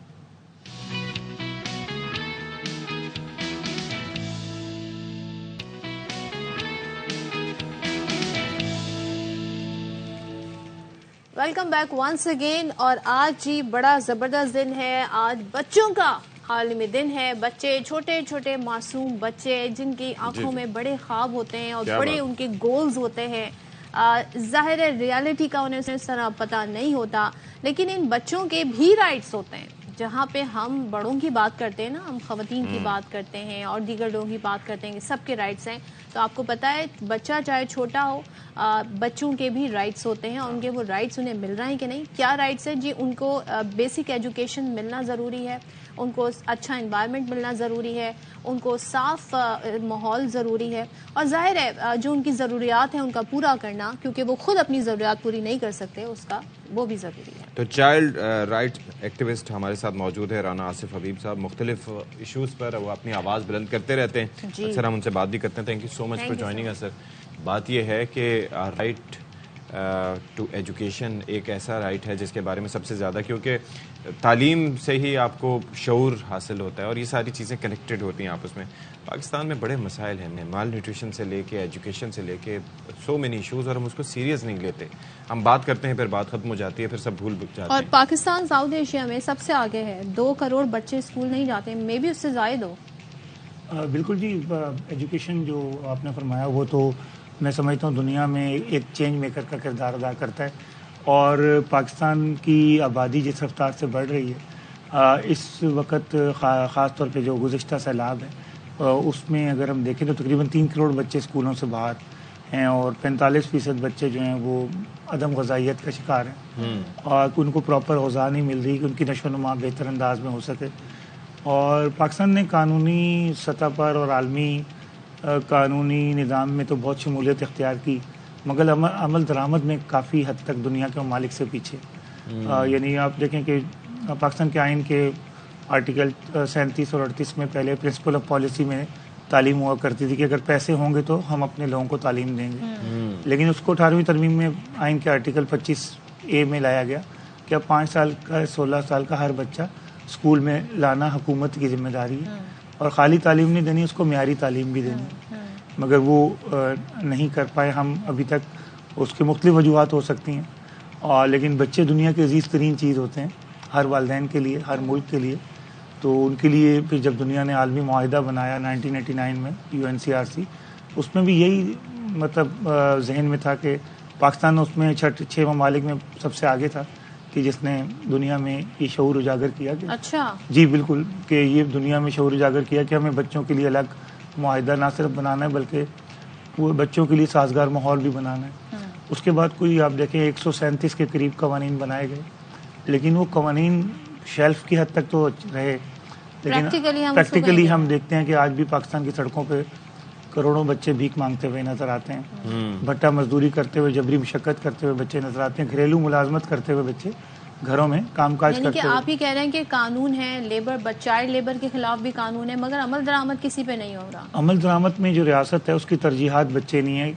Welcome back once again. اور آج جی بڑا زبردست دن ہے. آج بچوں کا عالمی دن ہے. بچے چھوٹے چھوٹے معصوم بچے جن کی آنکھوں میں بڑے خواب ہوتے ہیں اور بڑے ان کے گولز ہوتے ہیں. ظاہر ہے ریالٹی کا انہیں اس طرح پتہ نہیں ہوتا, لیکن ان بچوں کے بھی رائٹس ہوتے ہیں. جہاں پہ ہم بڑوں کی بات کرتے ہیں نا, ہم خواتین کی بات کرتے ہیں اور دیگر لوگوں کی بات کرتے ہیں کہ سب کے رائٹس ہیں, تو آپ کو پتہ ہے بچہ چاہے چھوٹا ہو, بچوں کے بھی رائٹس ہوتے ہیں اور ان کے وہ رائٹس انہیں مل رہے ہیں کہ نہیں. کیا رائٹس ہیں جی؟ ان کو بیسک ایجوکیشن ملنا ضروری ہے, ان کو اچھا انوائرمنٹ ملنا ضروری ہے, ان کو صاف ماحول ضروری ہے, اور ظاہر ہے جو ان کی ضروریات ہیں ان کا پورا کرنا, کیونکہ وہ خود اپنی ضروریات پوری نہیں کر سکتے, اس کا وہ بھی ضروری ہے. تو چائلڈ رائٹ ایکٹیوسٹ ہمارے ساتھ موجود ہے رانا آصف حبیب صاحب. مختلف ایشوز پر وہ اپنی آواز بلند کرتے رہتے ہیں, اکثر ہم ان سے بات بھی کرتے ہیں. Thank you so much for joining us sir. بات یہ ہے کہ رائٹ ٹو ایجوکیشن ایک ایسا رائٹ ہے جس کے بارے میں سب سے زیادہ, کیونکہ تعلیم سے ہی آپ کو شعور حاصل ہوتا ہے اور یہ ساری چیزیں کنیکٹڈ ہوتی ہیں آپس میں. پاکستان میں بڑے مسائل ہیں, مال نیوٹریشن سے لے کے ایجوکیشن سے لے کے سو مینی ایشوز, اور ہم اس کو سیریس نہیں لیتے. ہم بات کرتے ہیں, پھر بات ختم ہو جاتی ہے, پھر سب بھول جاتے ہیں. اور پاکستان ساؤتھ ایشیا میں سب سے آگے ہے. 2 کروڑ بچے اسکول نہیں جاتے, میں بھی اس سے زائد ہو. بالکل جی, ایجوکیشن جو آپ نے فرمایا وہ تو میں سمجھتا ہوں دنیا میں ایک چینج میکر کا کردار ادا کرتا ہے. اور پاکستان کی آبادی جس رفتار سے بڑھ رہی ہے اس وقت, خاص طور پہ جو گزشتہ سیلاب ہے اس میں اگر ہم دیکھیں تو تقریباً 3 کروڑ بچے اسکولوں سے باہر ہیں, اور 45% بچے جو ہیں وہ عدم غذائیت کا شکار ہیں, اور ان کو پراپر غذا نہیں مل رہی کہ ان کی نشو و نما بہتر انداز میں ہو سکے. اور پاکستان نے قانونی سطح پر اور عالمی قانونی نظام میں تو بہت شمولیت اختیار کی, مگر عمل درآمد میں کافی حد تک دنیا کے ممالک سے پیچھے. یعنی آپ دیکھیں کہ پاکستان کے آئین کے آرٹیکل 37 اور 38 میں پہلے پرنسپل آف پالیسی میں تعلیم ہوا کرتی تھی کہ اگر پیسے ہوں گے تو ہم اپنے لوگوں کو تعلیم دیں گے, لیکن اس کو 18ویں ترمیم میں آئین کے آرٹیکل 25A میں لایا گیا کہ اب 5 سال کا 16 سال کا ہر بچہ اسکول میں لانا حکومت کی ذمہ داری ہے, اور خالی تعلیم نہیں دینی, اس کو معیاری تعلیم بھی دینی. مگر وہ نہیں کر پائے ہم ابھی تک. اس کے مختلف وجوہات ہو سکتی ہیں, اور لیکن بچے دنیا کی عزیز ترین چیز ہوتے ہیں ہر والدین کے لیے, ہر ملک کے لیے. تو ان کے لیے پھر جب دنیا نے عالمی معاہدہ بنایا 1989 میں UNCRC, اس میں بھی یہی مطلب ذہن میں تھا کہ پاکستان اس میں 6 ممالک میں سب سے آگے تھا کہ جس نے دنیا میں یہ شعور اجاگر کیا کہ اچھا جی بالکل, کہ یہ دنیا میں شعور اجاگر کیا کہ ہمیں بچوں کے لیے الگ معاہدہ نہ صرف بنانا ہے بلکہ وہ بچوں کے لیے سازگار ماحول بھی بنانا ہے. اس کے بعد کوئی آپ دیکھیں 137 کے قریب قوانین بنائے گئے, لیکن وہ قوانین شیلف کی حد تک تو رہے, لیکن پریکٹیکلی ہم دیکھتے ہیں کہ آج بھی پاکستان کی سڑکوں پہ کروڑوں بچے بھیک مانگتے ہوئے نظر آتے ہیں, بھٹا مزدوری کرتے ہوئے, جبری مشقت کرتے ہوئے بچے نظر آتے ہیں, گھریلو ملازمت کرتے ہوئے بچے گھروں میں کام کاج کرتے ہوئے. آپ ہی کہہ رہے ہیں کہ قانون ہے, لیبر چائلڈ لیبر کے خلاف بھی قانون ہے, مگر عمل درآمد کسی پہ نہیں ہو رہا. عمل درآمد میں جو ریاست ہے اس کی ترجیحات بچے نہیں ہیں.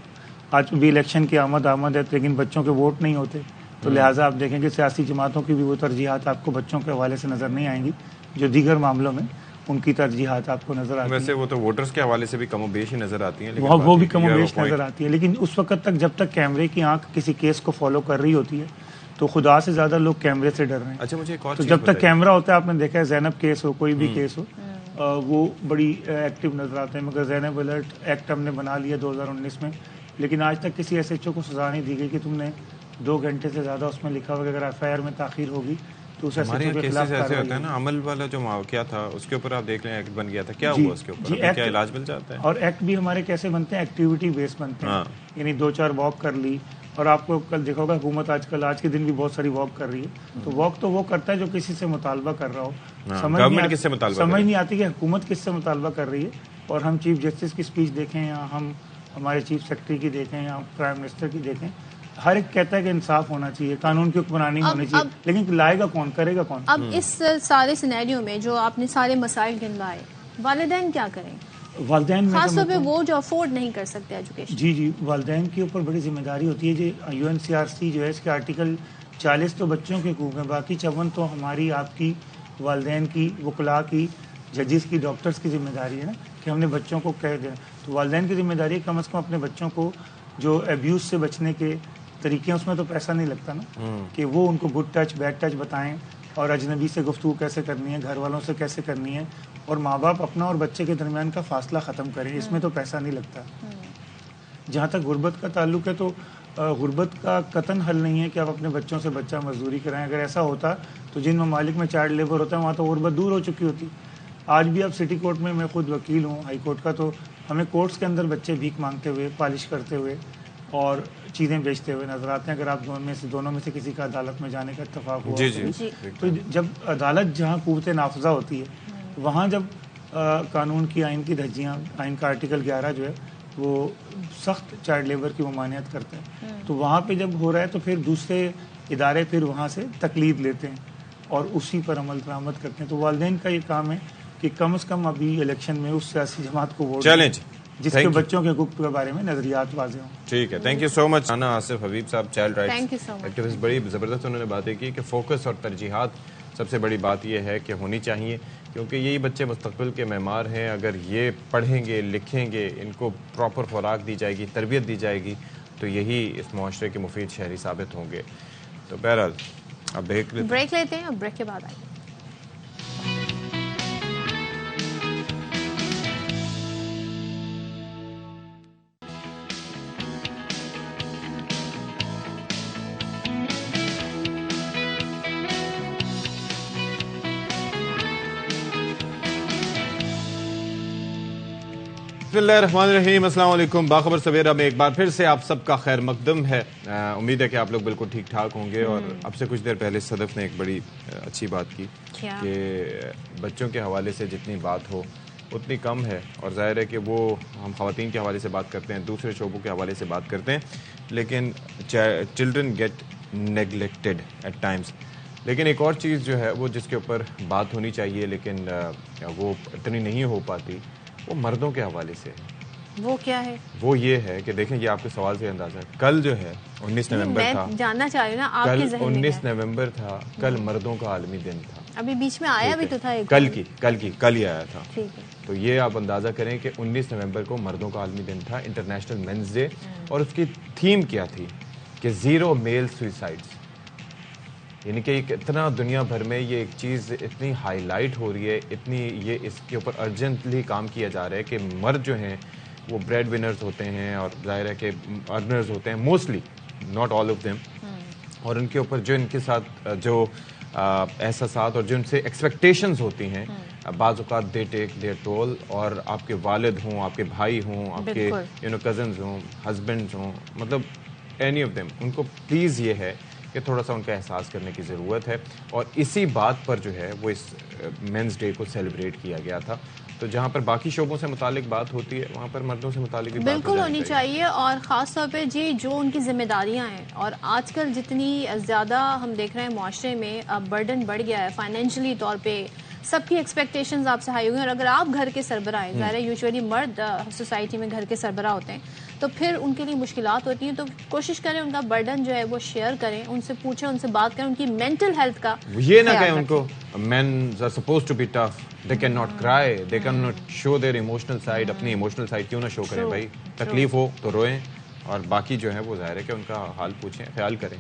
آج بھی الیکشن کی آمد ہے, لیکن بچوں کے ووٹ نہیں ہوتے, تو لہٰذا آپ دیکھیں کہ سیاسی جماعتوں کی بھی وہ ترجیحات آپ کو بچوں کے حوالے سے نظر نہیں آئیں گی جو دیگر معاملوں میں ان کی ترجیحات آپ کو نظر آتی ہیں. ویسے وہ تو ووٹرز کے حوالے سے بھی کم و بیش ہی نظر آتی ہیں, وہ بھی کم و بیش نظر آتی ہے, لیکن اس وقت تک جب تک کیمرے کی آنکھ کسی کیس کو فالو کر رہی ہوتی ہے تو خدا سے زیادہ لوگ کیمرے سے ڈر رہے ہیں. اچھا مجھے ایک اور تو جب تک کیمرہ ہوتا ہے, آپ نے دیکھا ہے زینب کیس ہو, کوئی بھی کیس ہو, وہ بڑی ایکٹیو نظر آتے ہیں. مگر زینب الرٹ ایکٹ ہم نے بنا لیا 2019 میں, لیکن آج تک کسی SHO کو سزا نہیں دی گئی کہ تم نے 2 گھنٹے سے زیادہ اس میں لکھا ہوا کہ اگر FIR میں تاخیر ہوگی تو اس SHO کے خلاف ایسے ہوتا ہے نا. عمل والا جو واقعہ تھا اس کے اوپر آپ دیکھ لیں ایکٹ بن گیا تھا, کیا ہوا اس کے اوپر, کیا علاج مل جاتا ہے؟ اور ایکٹ بھی ہمارے کیسے بنتے ہیں, ایکٹیویٹی بیس بنتے ہیں, یعنی 2-4 واک کر لی. اور آپ کو کل دیکھا ہوگا حکومت آج کے دن بھی بہت ساری واک کر رہی ہے, تو واک تو وہ کرتا ہے جو کسی سے مطالبہ کر رہا ہو. سمجھ نہیں آتی کہ حکومت کس سے مطالبہ کر رہی ہے. اور ہم چیف جسٹس کی اسپیچ دیکھیں یا ہم ہمارے چیف سیکرٹری کی دیکھیں یا پرائم منسٹر کی دیکھیں, ہر ایک کہتا ہے کہ انصاف ہونا چاہیے, قانون کی حکمرانی ہونی چاہیے, لیکن لائے گا کون, کرے گا کون؟ اب اس سارے سینیریو میں جو آپ نے سارے مسائل گنوائے, والدین کیا کریں؟ والدین خاص طور پہ وہ جو افورڈ نہیں کر سکتے ایجوکیشن. جی والدین کے اوپر بڑی ذمہ داری ہوتی ہے. جی UNCRC جو ہے اس کے آرٹیکل 40 تو بچوں کے حقوق ہیں, باقی 54 تو ہماری, آپ کی, والدین کی, وکلاء کی, ججز کی, ڈاکٹرز کی ذمہ داری ہے نا کہ ہم نے بچوں کو کہہ دیں. تو والدین کی ذمہ داری ہے کم از کم اپنے بچوں کو جو ایبیوز سے بچنے کے طریقے اس میں تو پیسہ نہیں لگتا نا کہ وہ ان کو گڈ ٹچ بیڈ ٹچ بتائیں اور اجنبی سے گفتگو کیسے کرنی ہے, گھر والوں سے کیسے کرنی ہے, اور ماں باپ اپنا اور بچے کے درمیان کا فاصلہ ختم کریں, اس میں تو پیسہ نہیں لگتا. جہاں تک غربت کا تعلق ہے تو غربت کا قطعاً حل نہیں ہے کہ آپ اپنے بچوں سے بچہ مزدوری کرائیں. اگر ایسا ہوتا تو جن ممالک میں چائلڈ لیبر ہوتا ہے وہاں تو غربت دور ہو چکی ہوتی. آج بھی آپ سٹی کورٹ میں خود وکیل ہوں ہائی کورٹ کا, تو ہمیں کورٹس کے اندر بچے بھیک مانگتے ہوئے, پالش کرتے ہوئے اور چیزیں بیچتے ہوئے نظر آتے ہیں. اگر آپ دونوں میں سے کسی کا عدالت میں جانے کا اتفاق ہوا تو جب عدالت جہاں قوت نافذہ ہوتی ہے وہاں جب قانون کی آئین کی دھجیاں, آئین کا آرٹیکل 11 جو ہے وہ سخت چائلڈ لیبر کی ممانعت کرتا ہے, تو وہاں پہ جب ہو رہا ہے تو پھر دوسرے ادارے پھر وہاں سے تقلید لیتے ہیں اور اسی پر عمل درآمد کرتے ہیں. تو والدین کا یہ کام ہے کہ کم از کم ابھی الیکشن میں اس سیاسی جماعت کو ووٹ دیں جس کے بچوں کے حقوق کے بارے میں نظریات واضح ہوں. ٹھیک ہے, تھینک یو سو مچ. رانا آصف حبیب صاحب, چائلڈ رائٹس ایکٹیوسٹ, بڑی زبردست انہوں نے باتیں کی کہ فوکس اور ترجیحات سب سے بڑی بات یہ ہے کہ ہونی چاہیے, کیونکہ یہی بچے مستقبل کے معمار ہیں. اگر یہ پڑھیں گے, لکھیں گے, ان کو پراپر خوراک دی جائے گی, تربیت دی جائے گی, تو یہی اس معاشرے کے مفید شہری ثابت ہوں گے. تو بہرحال اب بریک لیتے ہیں, اب بریک کے بعد آئیں. بسم اللہ الرحمن الرحیم. السلام علیکم. باخبر سویرا میں ایک بار پھر سے آپ سب کا خیر مقدم ہے. امید ہے کہ آپ لوگ بالکل ٹھیک ٹھاک ہوں گے. اور اب سے کچھ دیر پہلے صدف نے ایک بڑی اچھی بات کی کہ بچوں کے حوالے سے جتنی بات ہو اتنی کم ہے, اور ظاہر ہے کہ وہ ہم خواتین کے حوالے سے بات کرتے ہیں, دوسرے شعبوں کے حوالے سے بات کرتے ہیں, لیکن children get neglected at times. لیکن ایک اور چیز جو ہے وہ جس کے اوپر بات ہونی چاہیے لیکن وہ اتنی نہیں ہو پاتی, وہ مردوں کے حوالے سے. وہ کیا ہے؟ وہ یہ ہے کہ دیکھیں, یہ آپ کے سوال سے اندازہ ہے, کل جو ہے 19 نومبر تھا, جاننا چاہ رہی ہوں نا آپ کے ذہن میں. 19 نومبر تھا, کل مردوں کا عالمی دن تھا. ابھی بیچ میں آیا بھی تو تھا, کل ہی آیا تھا. ٹھیک ہے, تو یہ آپ اندازہ کریں کہ 19 نومبر کو مردوں کا عالمی دن تھا, انٹرنیشنل مینز ڈے, اور اس کی تھیم کیا تھی کہ زیرو میل سوئسائڈز. یعنی کہ اتنا دنیا بھر میں یہ ایک چیز اتنی ہائی لائٹ ہو رہی ہے, اتنی یہ اس کے اوپر ارجنٹلی کام کیا جا رہا ہے کہ مرد جو ہیں وہ بریڈ ونرز ہوتے ہیں اور ظاہر ہے کہ ارنرز ہوتے ہیں mostly, not all of them, اور ان کے اوپر جو ان کے ساتھ جو احساسات اور جو ان سے ایکسپیکٹیشنز ہوتی ہیں بعض اوقات دے ٹیک دیئر ٹول. اور آپ کے والد ہوں, آپ کے بھائی ہوں, آپ کے کزنز ہوں, ہسبینڈز ہوں, مطلب اینی آف دیم, ان کو پلیز یہ ہے کہ تھوڑا سا ان کا احساس کرنے کی ضرورت ہے. اور اسی بات پر جو ہے وہ اس مینز ڈے کو سیلیبریٹ کیا گیا تھا. تو جہاں پر باقی شعبوں سے متعلق بات ہوتی ہے وہاں پر مردوں سے متعلق بھی بالکل ہونی چاہیے, اور خاص طور پہ جی جو ان کی ذمہ داریاں ہیں. اور آج کل جتنی زیادہ ہم دیکھ رہے ہیں معاشرے میں برڈن بڑھ گیا ہے, فائنینشلی طور پہ سب کی ایکسپیکٹیشنز آپ سے ہائی ہوئی ہیں. اور اگر آپ گھر کے سربراہ ہیں, ظاہر ہے یوزولی مرد سوسائٹی میں گھر کے سربراہ ہوتے ہیں, تو پھر ان کے لیے مشکلات ہوتی ہیں. تو کوشش کریں ان کا برڈن جو ہے وہ شیئر کریں, ان سے پوچھیں, ان سے بات کریں, ان کی مینٹل ہیلتھ کا یہ نہ کہیں ان کو men's are supposed to be tough, they can not cry, they can not show their emotional side. اپنی ایموشنل سائڈ کیوں نہ شو کریں بھائی, تکلیف ہو تو روئیں, اور باقی جو ہے وہ ظاہر ہے کہ ان کا حال پوچھیں, خیال کریں,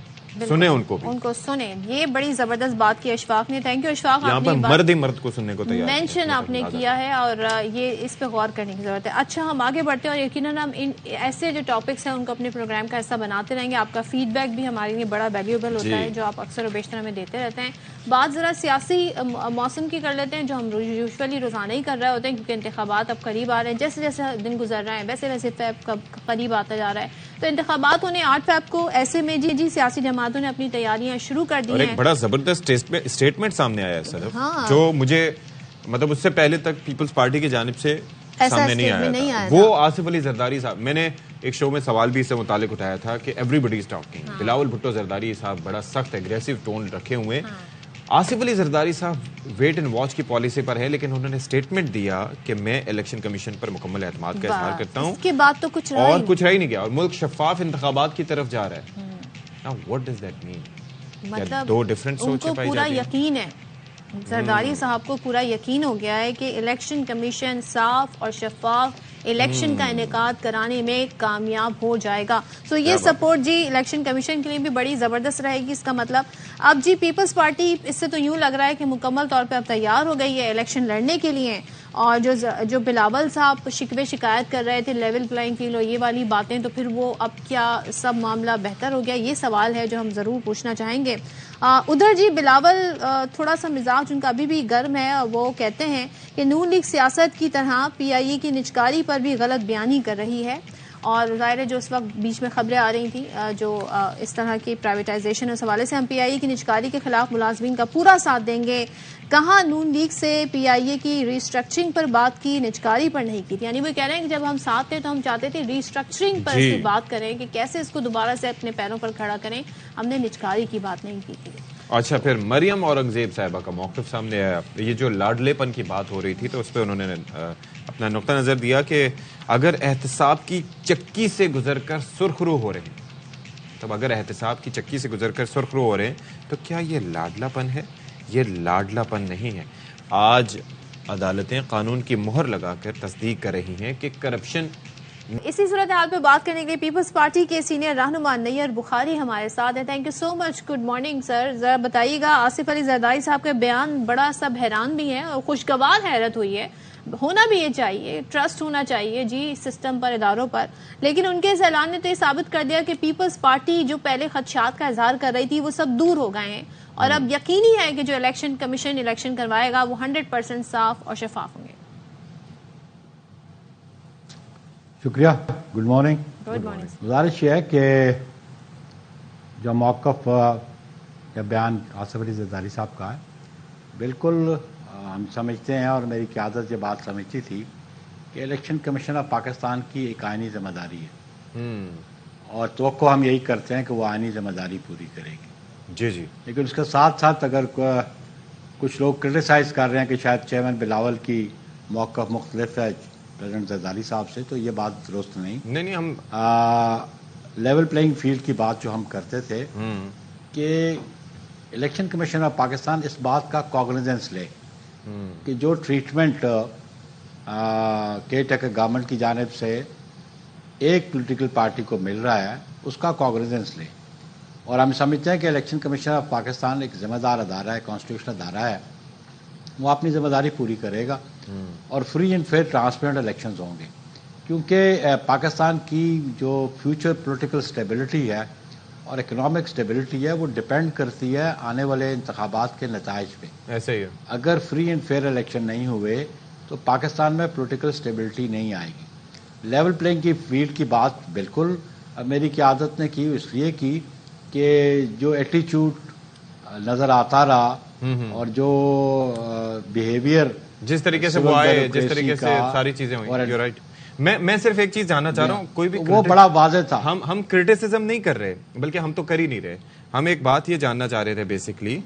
سنیں ان کو سنیں. یہ بڑی زبردست بات کی اشفاق نے, تھینک یو اشفاق. یہاں پر مرد ہی مرد کو سننے کو تیار مینشن آپ نے کیا ہے, اور یہ اس پہ غور کرنے کی ضرورت ہے. اچھا, ہم آگے بڑھتے ہیں اور یقیناً ہم ان ایسے جو ٹاپکس ہیں ان کو اپنے پروگرام کا حصہ بناتے رہیں گے. آپ کا فیڈ بیک بھی ہمارے لیے بڑا ویلیوبل ہوتا ہے, جو آپ اکثر و بیشتر ہمیں دیتے رہتے ہیں. بات ذرا سیاسی موسم کی کر لیتے ہیں, جو ہم یوزولی روزانہ ہی کر رہے ہوتے ہیں, کیونکہ انتخابات اب قریب آ رہے ہیں. جیسے جیسے دن گزر رہے ہیں ویسے ویسے فیب قریب آتا جا رہا ہے. تو انتخابات ہونے 8 فیب کو, ایسے میں جی سیاسی جماعتوں نے اپنی تیاریاں شروع کر دی ہیں. اور ایک بڑا زبردست اسٹیٹمنٹ سامنے آیا ہے صرف, جو مجھے مطلب اس سے پہلے تک پیپلز پارٹی کی جانب سے سامنے نہیں آیا تھا. وہ آصف علی زرداری صاحب, میں نے ایک شو میں سوال بھی اس سے متعلق اٹھایا تھا کہ everybody is talking. Bilawal Bhutto Zardari صاحب بڑا سخت ایگریسو ٹون رکھے ہوئے. آصف علی زرداری صاحب ویٹ اینڈ واچ کی پالیسی پر ہے, لیکن انہوں نے اسٹیٹمنٹ دیا کہ میں الیکشن کمشن پر مکمل اعتماد کا اظہار کرتا ہوں. اس کے بعد تو کچھ اور کچھ رہ ہی نہیں گیا, اور ملک شفاف انتخابات کی طرف جا رہا ہے. Now what does that mean? مطلب دو ڈیفرنٹ ان کو پورا یقین ہے, زرداری صاحب کو پورا یقین ہو گیا ہے کہ الیکشن کمیشن صاف اور شفاف الیکشن کا انعقاد کرانے میں کامیاب ہو جائے گا. سو یہ سپورٹ جی الیکشن کمیشن کے لیے بھی بڑی زبردست رہے گی. اس کا مطلب اب جی پیپلز پارٹی اس سے تو یوں لگ رہا ہے کہ مکمل طور پہ اب تیار ہو گئی ہے الیکشن لڑنے کے لیے. اور جو بلاول صاحب شکوے شکایت کر رہے تھے لیول پلائنگ فیلڈ اور یہ والی باتیں, تو پھر وہ اب کیا سب معاملہ بہتر ہو گیا؟ یہ سوال ہے جو ہم ضرور پوچھنا چاہیں گے. ادھر جی بلاول تھوڑا سا مزاج ان کا ابھی بھی گرم ہے. وہ کہتے ہیں کہ نون لیگ سیاست کی طرح پی آئی اے کی نجکاری پر بھی غلط بیانی کر رہی ہے. اور ظاہر ہے جو اس وقت بیچ میں خبریں آ رہی تھیں جو اس طرح کی پرائیویٹائزیشن اس حوالے سے, ہم پی آئی اے کی نجکاری کے خلاف ملازمین کا پورا ساتھ دیں گے. کہاں نون لیگ سے پی آئی اے کی ریسٹرکچرنگ پر بات کی, نجکاری پر نہیں کی تھی. یعنی وہ کہہ رہے ہیں کہ جب ہم ساتھ تھے تو ہم چاہتے تھے ریسٹرکچرنگ پر اس کی بات کریں کہ کیسے اس کو دوبارہ سے اپنے پیروں پر کھڑا کریں, ہم نے نجکاری کی بات نہیں کی تھی. اچھا, پھر مریم اورنگزیب صاحبہ کا موقف سامنے آیا. یہ جو لاڈلے پن کی بات ہو رہی تھی تو اس پہ انہوں نے اپنا نقطہ نظر دیا کہ اگر احتساب کی چکی سے گزر کر سرخرو ہو رہے ہیں, تب اگر احتساب کی چکی سے گزر کر سرخرو ہو رہے ہیں تو کیا یہ لاڈلا پن ہے؟ یہ لاڈلا پن نہیں ہے. آج عدالتیں قانون کی مہر لگا کر تصدیق کر رہی ہیں کہ کرپشن. اسی صورتحال پہ بات کرنے کے لیے پیپلز پارٹی کے سینئر رہنما نیئر بخاری ہمارے ساتھ ہیں. Thank you so much. Good morning sir. ذرا بتائیے گا, آصف علی زرداری صاحب کا بیان بڑا سب حیران بھی ہے اور خوشگوار حیرت ہوئی ہے. ہونا بھی یہ چاہیے, ٹرسٹ ہونا چاہیے جی سسٹم پر, اداروں پر. لیکن ان کے اس اعلان نے تو یہ ثابت کر دیا کہ پیپلز پارٹی جو پہلے خدشات کا اظہار کر رہی تھی وہ سب دور ہو گئے ہیں اور اب یقینی ہے کہ جو الیکشن کمیشن الیکشن کروائے گا وہ 100% صاف اور شفاف ہوں گے. شکریہ. Good morning. Good morning. گزارش یہ ہے کہ جو موقف یا بیان آصف علی زرداری صاحب کا ہے, بالکل ہم سمجھتے ہیں اور میری قیادت یہ بات سمجھتی تھی کہ الیکشن کمیشن آف پاکستان کی ایک آئینی ذمہ داری ہے اور توقع ہم یہی کرتے ہیں کہ وہ آئینی ذمہ داری پوری کرے گی. جی جی. لیکن اس کے ساتھ ساتھ اگر کچھ لوگ کرٹیسائز کر رہے ہیں کہ شاید چیئرمین بلاول کی موقف مختلف ہے پریزیڈنٹ زرداری صاحب سے, تو یہ بات درست نہیں. ہم لیول پلینگ فیلڈ کی بات جو ہم کرتے تھے کہ الیکشن کمیشن آف پاکستان اس بات کا کوگنیزنس لے کہ جو ٹریٹمنٹ کیئر ٹیکر گورنمنٹ کی جانب سے ایک پولیٹیکل پارٹی کو مل رہا ہے اس کا کوگنیزنس لے. اور ہم سمجھتے ہیں کہ الیکشن کمیشن آف پاکستان ایک ذمہ دار ادارہ ہے, کانسٹیٹیوشنل ادارہ ہے, وہ اپنی ذمہ داری پوری کرے گا اور free and fair transparent elections ہوں گے. کیونکہ پاکستان کی جو فیوچر پولیٹیکل سٹیبلٹی ہے اور اکنامک سٹیبلٹی ہے وہ ڈپینڈ کرتی ہے آنے والے انتخابات کے نتائج پہ. ایسے ہی ہے. اگر فری اینڈ فیئر الیکشن نہیں ہوئے تو پاکستان میں پولیٹیکل سٹیبلٹی نہیں آئے گی. لیول پلینگ کی فیلڈ کی بات بالکل میری قیادت نے کی, اس لیے کی کہ جو ایٹیچیوڈ نظر آتا رہا اور جو بیہیویئر جس طریقے سے وہ آئے, جس طریقے سے ساری چیزیں ہوئی, رائٹ. میں صرف ایک چیز جاننا چاہ رہا ہوں, کوئی بھی وہ بڑا واضح تھا. ہم کرٹیسزم نہیں کر رہے بلکہ ہم تو کر ہی نہیں رہے. ہم ایک بات یہ جاننا چاہ رہے تھے بیسکلی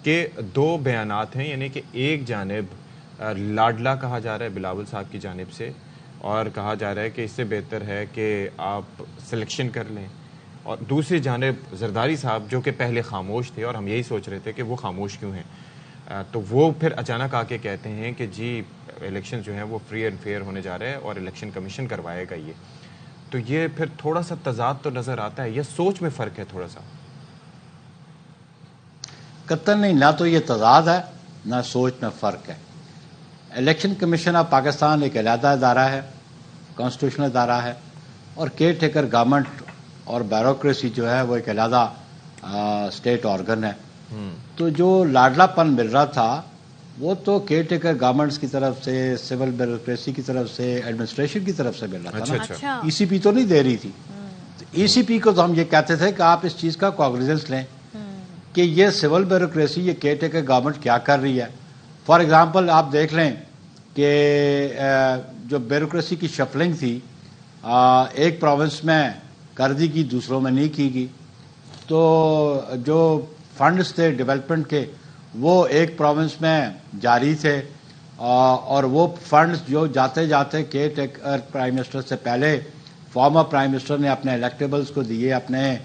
کہ دو بیانات ہیں, یعنی کہ ایک جانب لاڈلا کہا جا رہا ہے بلاول صاحب کی جانب سے اور کہا جا رہا ہے کہ اس سے بہتر ہے کہ آپ سلیکشن کر لیں, اور دوسری جانب زرداری صاحب جو کہ پہلے خاموش تھے اور ہم یہی سوچ رہے تھے کہ وہ خاموش کیوں ہیں, تو وہ پھر اچانک آ کے کہتے ہیں کہ جی الیکشن جو ہیں وہ فری اینڈ فیئر ہونے جا رہے ہیں اور الیکشن کمیشن کروائے گا. تو یہ پھر تھوڑا سا تضاد تو نظر آتا ہے, یا سوچ میں فرق ہے تھوڑا سا؟ قطعاً نہیں, نہ تو یہ تضاد ہے نہ سوچ میں فرق ہے. الیکشن کمیشن آف پاکستان ایک علیحدہ ادارہ ہے, کانسٹیٹیوشنل ادارہ ہے, اور کیئر ٹیکر گورنمنٹ اور بیوروکریسی جو ہے وہ ایک علیحدہ اسٹیٹ آرگن ہے. تو جو لاڈلا پن مل رہا تھا وہ تو کیئر ٹیکر گورنمنٹس کی طرف سے, سول بیوروکریسی کی طرف سے, ایڈمنسٹریشن کی طرف سے مل رہا تھا نا. ای سی پی تو نہیں دے رہی تھی. ای سی پی کو تو ہم یہ کہتے تھے کہ آپ اس چیز کا کوگنیزنس لیں کہ یہ سول بیوروکریسی, یہ کیئر ٹیکر گورنمنٹ کیا کر رہی ہے. فار ایگزامپل آپ دیکھ لیں کہ جو بیوروکریسی کی شفلنگ تھی ایک پروونس میں کر دی گئی, دوسروں میں نہیں کی گئی. تو جو فنڈز تھے ڈیولپمنٹ کے وہ ایک پروونس میں جاری تھے, اور وہ فنڈز جو جاتے جاتے کیئر ٹیکر پرائم منسٹر سے پہلے فارمر پرائم منسٹر نے اپنے الیکٹیبلز کو دیے, اپنے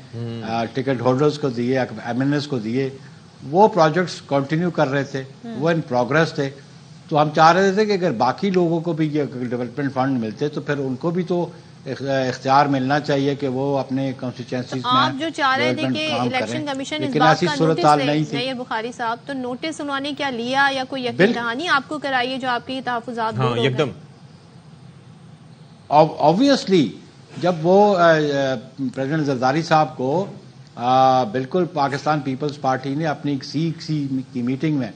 ٹکٹ ہولڈرز کو دیے, ایم این ایس کو دیے. وہ پروجیکٹس کنٹینیو کر رہے تھے, وہ ان پروگرس تھے. تو ہم چاہ رہے تھے کہ اگر باقی لوگوں کو بھی یہ ڈیولپمنٹ فنڈ ملتے تو پھر ان کو بھی تو اختیار ملنا چاہیے کہ وہ اپنے کانسٹیچوئنسیز میں آپ جو چاہ رہے تھے کہ الیکشن کمیشن اس بات کا نوٹس لے بخاری صاحب، تو نوٹس انہوں نے کیا لیا یا کوئی یقین دہانی آپ کو کرائی ہے جو آپ کی تحفظات ایک دم آبویسلی جب وہ پریزیڈنٹ زرداری صاحب کو بالکل پاکستان پیپلز پارٹی نے اپنی سی کی میٹنگ میں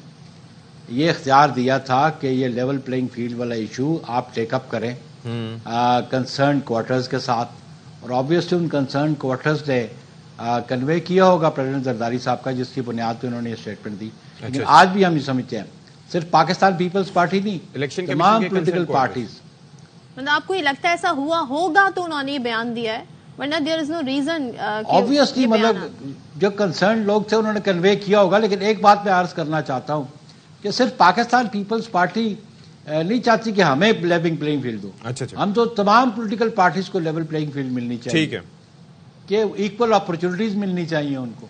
یہ اختیار دیا تھا کہ یہ لیول پلینگ فیلڈ والا ایشو آپ ٹیک اپ کریں کنسرن کوارٹرز کے ساتھ، اور آبویسلی ان کنسرن کوارٹرز نے کنوے کیا ہوگا پریزیڈنٹ زرداری صاحب کا، جس کی بنیاد پہ انہوں نے یہ اسٹیٹمنٹ دی. لیکن آج بھی ہم یہ سمجھتے ہیں صرف پاکستان پیپلز پارٹی نہیں، تمام پولیٹیکل پارٹیز. مطلب آپ کو یہ لگتا ہے ایسا ہوا ہوگا تو انہوں نے یہ بیان دیا ہے، ورنہ دیر از نو ریزن. آبویسلی مطلب جو کنسرن لوگ تھے انہوں نے کنوے کیا ہوگا. لیکن ایک بات میں عرض کرنا چاہتا ہوں کہ صرف پاکستان پیپلز پارٹی نہیں چاہتی کہ ہمیں لیول پلینگ فیلڈ دو. ہم تو تمام پولیٹیکل پارٹیز کو لیول پلینگ فیلڈ ملنی چاہیے. ٹھیک ہے کہ ایکول اپرچونٹیز ملنی چاہیے ان کو.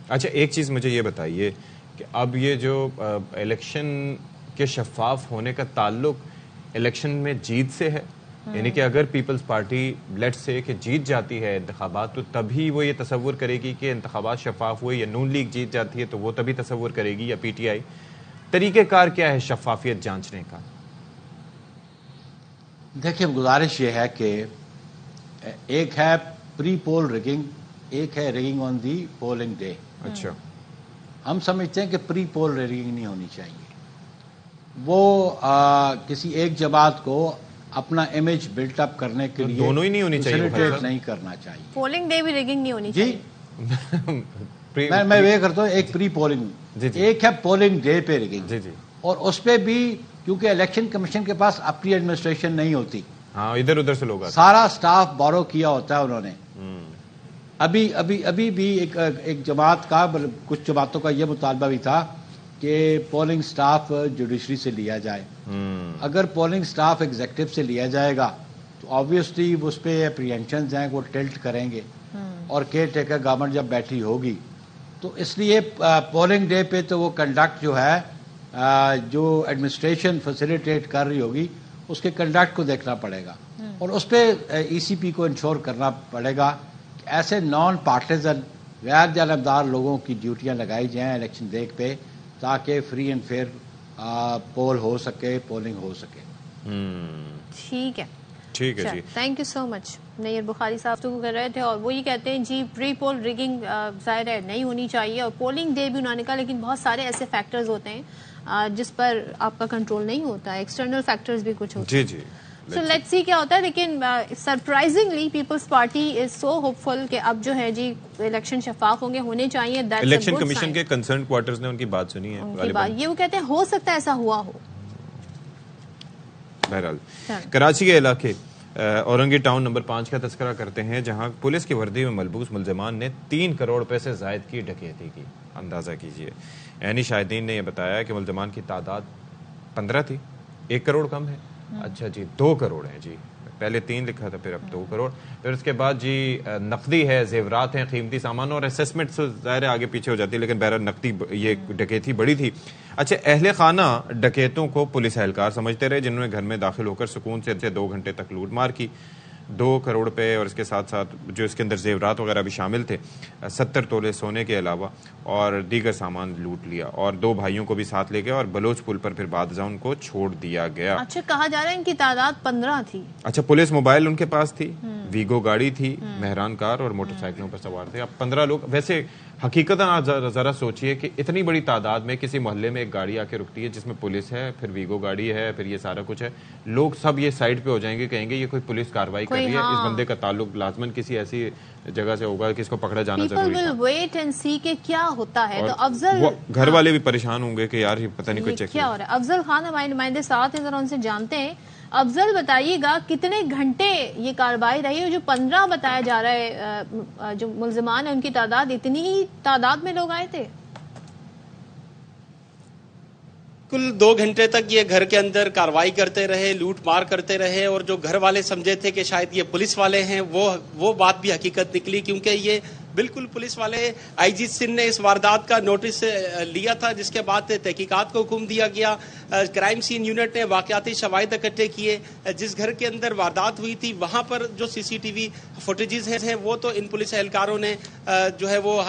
اچھا ایک چیز مجھے یہ بتائیے کہ اب یہ جو الیکشن کے شفاف ہونے کا تعلق الیکشن میں جیت سے ہے، یعنی کہ اگر پیپلز پارٹی لیٹ سے کہ جیت جاتی ہے انتخابات تو تبھی وہ یہ تصور کرے گی کہ انتخابات شفاف ہوئے، یا نون لیگ جیت جاتی ہے تو وہ تبھی تصور کرے گی، یا پی ٹی آئی. طریقہ کار کیا ہے شفافیت جانچنے کا؟ دیکھیں گزارش یہ ہے کہ ایک ہے پری پول ریگنگ، ایک ہے ریگنگ آن دی پولنگ ڈے. اچھا ہم سمجھتے ہیں کہ پری پول ریگنگ نہیں ہونی چاہیے. وہ کسی ایک جماعت کو اپنا امیج بلٹ اپ کرنے کے لیے دونوں ہی نہیں ہونی چاہیے، نہیں کرنا چاہیے. پولنگ ڈے بھی ریگنگ نہیں ہونی چاہیے. میں یہ کرتا ہوں ایک پری پولنگ، ایک ہے پولنگ ڈے پہ ریگنگ، اور اس پہ بھی کیونکہ الیکشن کمیشن کے پاس اپنی ایڈمنسٹریشن نہیں ہوتی، ادھر ادھر سے لوگ سارا سٹاف بورو کیا ہوتا ہے انہوں نے. ابھی بھی ایک جماعت کا کچھ جماعتوں کا یہ مطالبہ بھی تھا کہ پولنگ سٹاف جوڈیشری سے لیا جائے. اگر پولنگ سٹاف ایگزیکٹو سے لیا جائے گا تو آبویسلی اس پہ اپریہنشنز ہیں وہ ٹلٹ کریں گے، اور کیئر ٹیکر گورنمنٹ جب بیٹھی ہوگی تو اس لیے پولنگ ڈے پہ تو وہ کنڈکٹ جو ہے جو ایڈمنسٹریشن فیسیلیٹیٹ کر رہی ہوگی اس کے کنڈکٹ کو دیکھنا پڑے گا، اور اس پہ ای سی پی کو انشور کرنا پڑے گا کہ ایسے نان پارٹیزن غیر جانبدار لوگوں کی ڈیوٹیاں لگائی جائیں الیکشن ڈے پہ تاکہ فری اینڈ فیئر پول ہو سکے، پولنگ ہو سکے. ٹھیک ہے جی، تھینک یو سو مچ. نیر بخاری صاحب تو کر رہے تھے اور وہ یہ کہتے ہیں جی پری پول ریگنگ ظاہر ہے نہیں ہونی چاہیے، اور پولنگ ڈے بھی انہوں نے کہا، لیکن بہت سارے ایسے فیکٹرز ہوتے ہیں جس پر آپ کا کنٹرول نہیں ہوتا ہے، ایکسٹرنل فیکٹرز بھی کچھ ہوتے ہیں. جی سو لیٹس سی کیا ہوتا ہے. لیکن surprisingly Peoples Party is so hopeful کہ اب جو ہے جی الیکشن شفاف ہوں گے، ہونے چاہیے. الیکشن کمیشن کے کنسرن کوارٹرز نے ان کی بات سنی ہے، یہ وہ کہتے ہیں ہو سکتا ہے ایسا ہوا ہو. بہرحال کراچی کے علاقے اورنگی ٹاؤن نمبر 5 کا تذکرہ کرتے ہیں، جہاں پولیس کی وردی میں ملبوس ملزمان نے 3 کروڑ روپے سے زائد کی ڈکیتی کی. اندازہ کیجئے. عینی شاہدین نے یہ بتایا کہ ملزمان کی تعداد 15 تھی. 1 کروڑ کم ہے. اچھا جی 2 کروڑ ہیں جی، پہلے 3 لکھا تھا پھر اب 2 کروڑ. پھر اس کے بعد جی نقدی ہے، زیورات ہیں، قیمتی سامان، اور اسیسمنٹ سے ظاہر آگے پیچھے ہو جاتی ہے، لیکن بہرحال نقدی یہ ڈکیتی بڑی تھی. اچھا اہل خانہ ڈکیتوں کو پولیس اہلکار سمجھتے رہے، جنہوں نے گھر میں داخل ہو کر سکون سے 2 گھنٹے تک لوٹ مار کی. 2 کروڑ روپے اور اس کے ساتھ ساتھ جو اس کے اندر زیورات وغیرہ بھی شامل تھے، 70 تولے سونے کے علاوہ اور دیگر سامان لوٹ لیا، اور 2 بھائیوں کو بھی ساتھ لے گئے اور بلوچ پل پر پھر بعد ازاں ان کو چھوڑ دیا گیا. اچھا کہا جا رہا ہے ان کی تعداد 15 تھی. اچھا پولیس موبائل ان کے پاس تھی، ویگو گاڑی تھی، مہران کار اور موٹر سائیکلوں پر سوار تھے. اب 15 لوگ. ویسے حقیقتاً ذرا سوچئے کہ اتنی بڑی تعداد میں کسی محلے میں ایک گاڑی آ کے رکتی ہے جس میں پولیس ہے، پھر ویگو گاڑی ہے، پھر یہ سارا کچھ ہے، لوگ سب یہ سائڈ پہ ہو جائیں گے، کہیں گے یہ کوئی پولیس کارروائی کر رہی ہے، اس بندے کا تعلق لازماً کسی ایسی جگہ سے ہوگا کہ اس کو پکڑا جانا ضروری ہے. ویٹ اینڈ سی کہ کیا ہوتا ہے. تو افضل گھر والے بھی پریشان ہوں گے کہ یار یہ پتہ نہیں کوئی چیک کیا ہو رہا ہے. افضل خان ہمارے نمائندے ساتھ ہیں، ذرا ان سے جانتے ہیں. افضل بتائیے گا کتنے گھنٹے یہ کارروائی رہی ہے؟ جو 15 بتایا جا رہا ہے جو ملزمان ہیں ان کی تعداد، اتنی ہی تعداد میں لوگ آئے تھے؟ کل 2 گھنٹے تک یہ گھر کے اندر کارروائی کرتے رہے، لوٹ مار کرتے رہے، اور جو گھر والے سمجھے تھے کہ شاید یہ پولیس والے ہیں وہ بات بھی حقیقت نکلی، کیونکہ یہ بالکل پولیس والے IG سندھ نے اس واردات کا نوٹس لیا تھا، جس کے بعد تحقیقات کو حکم دیا گیا. کرائم سین یونٹ نے واقعاتی شواہد اکٹھے کیے. جس گھر کے اندر واردات ہوئی تھی وہاں پر جو CCTV فوٹیجز ہیں وہ تو ان پولیس اہلکاروں نے جو ہے وہ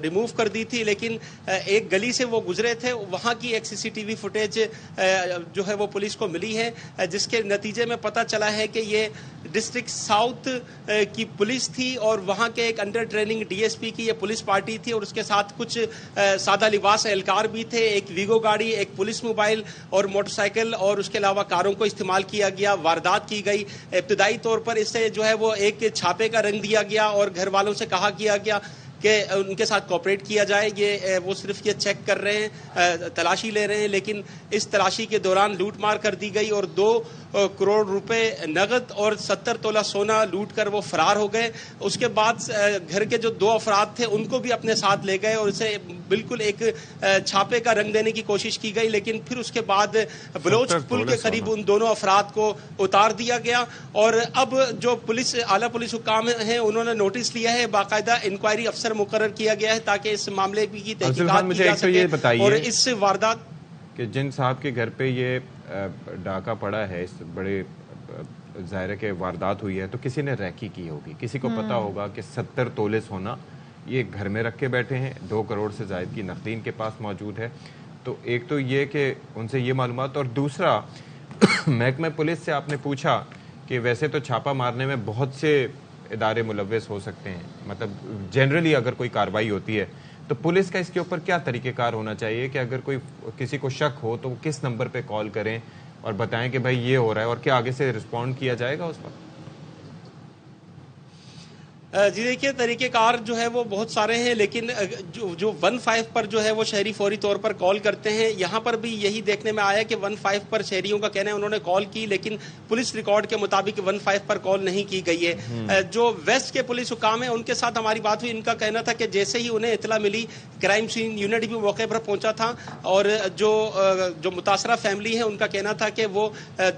ریموو کر دی تھی، لیکن ایک گلی سے وہ گزرے تھے، وہاں کی ایک CCTV فوٹیج جو ہے وہ پولیس کو ملی ہے، جس کے نتیجے میں پتہ چلا ہے کہ یہ ڈسٹرکٹ ساؤتھ کی پولیس تھی اور وہاں کے ایک انڈر ٹریننگ DSP کی یہ پولیس پارٹی تھی، اور اس کے ساتھ کچھ سادہ لباس اہلکار بھی تھے. ایک ویگو گاڑی، ایک پولیس موبائل اور موٹر سائیکل اور اس کے علاوہ کاروں کو استعمال کیا گیا. واردات کی گئی. ابتدائی طور پر اس سے جو ہے وہ ایک چھاپے کا رنگ دیا گیا اور گھر والوں سے کہا کیا گیا کہ ان کے ساتھ کوپریٹ کیا جائے. یہ وہ صرف یہ چیک کر رہے ہیں، تلاشی لے رہے ہیں، لیکن اس تلاشی کے دوران لوٹ مار کر دی گئی اور 2 کروڑ روپے نقد اور 70 تولہ سونا لوٹ کر وہ فرار ہو گئے. اس کے بعد گھر کے جو 2 افراد تھے ان کو بھی اپنے ساتھ لے گئے اور اسے بالکل ایک چھاپے کا رنگ دینے کی کوشش کی گئی، لیکن پھر اس کے بعد بلوچ پل کے قریب ان دونوں افراد کو اتار دیا گیا. اور اب جو پولیس اعلیٰ پولیس حکام ہیں انہوں نے نوٹس لیا ہے، باقاعدہ انکوائری افسر مقرر کیا گیا ہے تاکہ اس معاملے کی تحقیقات کی جا سکے. اور اس واردات کہ جن صاحب کے گھر پہ یہ ڈاکہ پڑا ہے، اس بڑے ظاہر ہے کہ واردات ہوئی ہے، تو کسی نے ریکی کی ہوگی، کسی کو پتا ہوگا کہ 70 تولے سونا یہ گھر میں رکھ کے بیٹھے ہیں، 2 کروڑ سے زائد کی نقدی ان کے پاس موجود ہے. تو ایک تو یہ کہ ان سے یہ معلومات، اور دوسرا محکمہ پولیس سے آپ نے پوچھا کہ ویسے تو چھاپا مارنے میں بہت سے ادارے ملوث ہو سکتے ہیں، مطلب جنرلی اگر کوئی کارروائی ہوتی ہے تو پولیس کا اس کے اوپر کیا طریقہ کار ہونا چاہیے کہ اگر کوئی کسی کو شک ہو تو وہ کس نمبر پہ کال کریں اور بتائیں کہ بھائی یہ ہو رہا ہے، اور کیا آگے سے رسپونڈ کیا جائے گا اس پر؟ جی دیکھیے، طریقہ کار جو ہے وہ بہت سارے ہیں، لیکن جو 15 پر جو ہے وہ شہری فوری طور پر کال کرتے ہیں. یہاں پر بھی یہی دیکھنے میں آیا کہ 15 پر شہریوں کا کہنا ہے انہوں نے کال کی، لیکن پولیس ریکارڈ کے مطابق 15 پر کال نہیں کی گئی ہے. جو ویسٹ کے پولیس حکام ہیں ان کے ساتھ ہماری بات ہوئی، ان کا کہنا تھا کہ جیسے ہی انہیں اطلاع ملی کرائم سین یونٹ بھی موقع پر پہنچا تھا، اور جو متاثرہ فیملی ہے ان کا کہنا تھا کہ وہ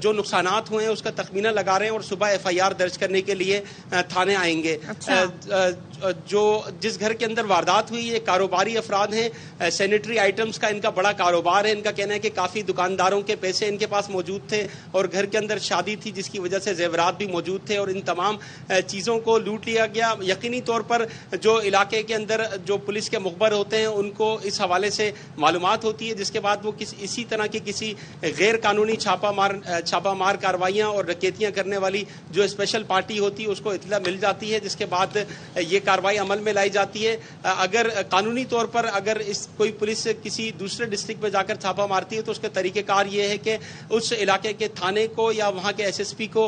جو نقصانات ہوئے ہیں اس کا تخمینہ لگا رہے ہیں اور صبح FIR درج کرنے کے لیے تھانے آئیں گے. جو جس گھر کے اندر واردات ہوئی یہ کاروباری افراد ہیں، سینیٹری آئٹمز کا ان کا بڑا کاروبار ہے. ان کا کہنا ہے کہ کافی دکانداروں کے پیسے ان کے پاس موجود تھے اور گھر کے اندر شادی تھی جس کی وجہ سے زیورات بھی موجود تھے، اور ان تمام چیزوں کو لوٹ لیا گیا. یقینی طور پر جو علاقے کے اندر جو پولیس کے مخبر ہوتے ہیں ان کو اس حوالے سے معلومات ہوتی ہے، جس کے بعد وہ اسی طرح کی کسی غیر قانونی چھاپا مار کاروائیاں اور ڈکیتیاں کرنے والی جو اسپیشل پارٹی ہوتی ہے اس کو اطلاع مل جاتی ہے، جس کے بعد یہ کارروائی عمل میں لائی جاتی ہے. اگر قانونی طور پر اگر کوئی پولیس کسی دوسرے ڈسٹرکٹ میں جا کر چھاپا مارتی ہے تو اس کا طریقہ کار یہ ہے کہ اس علاقے کے تھانے کو یا وہاں کے SSP کو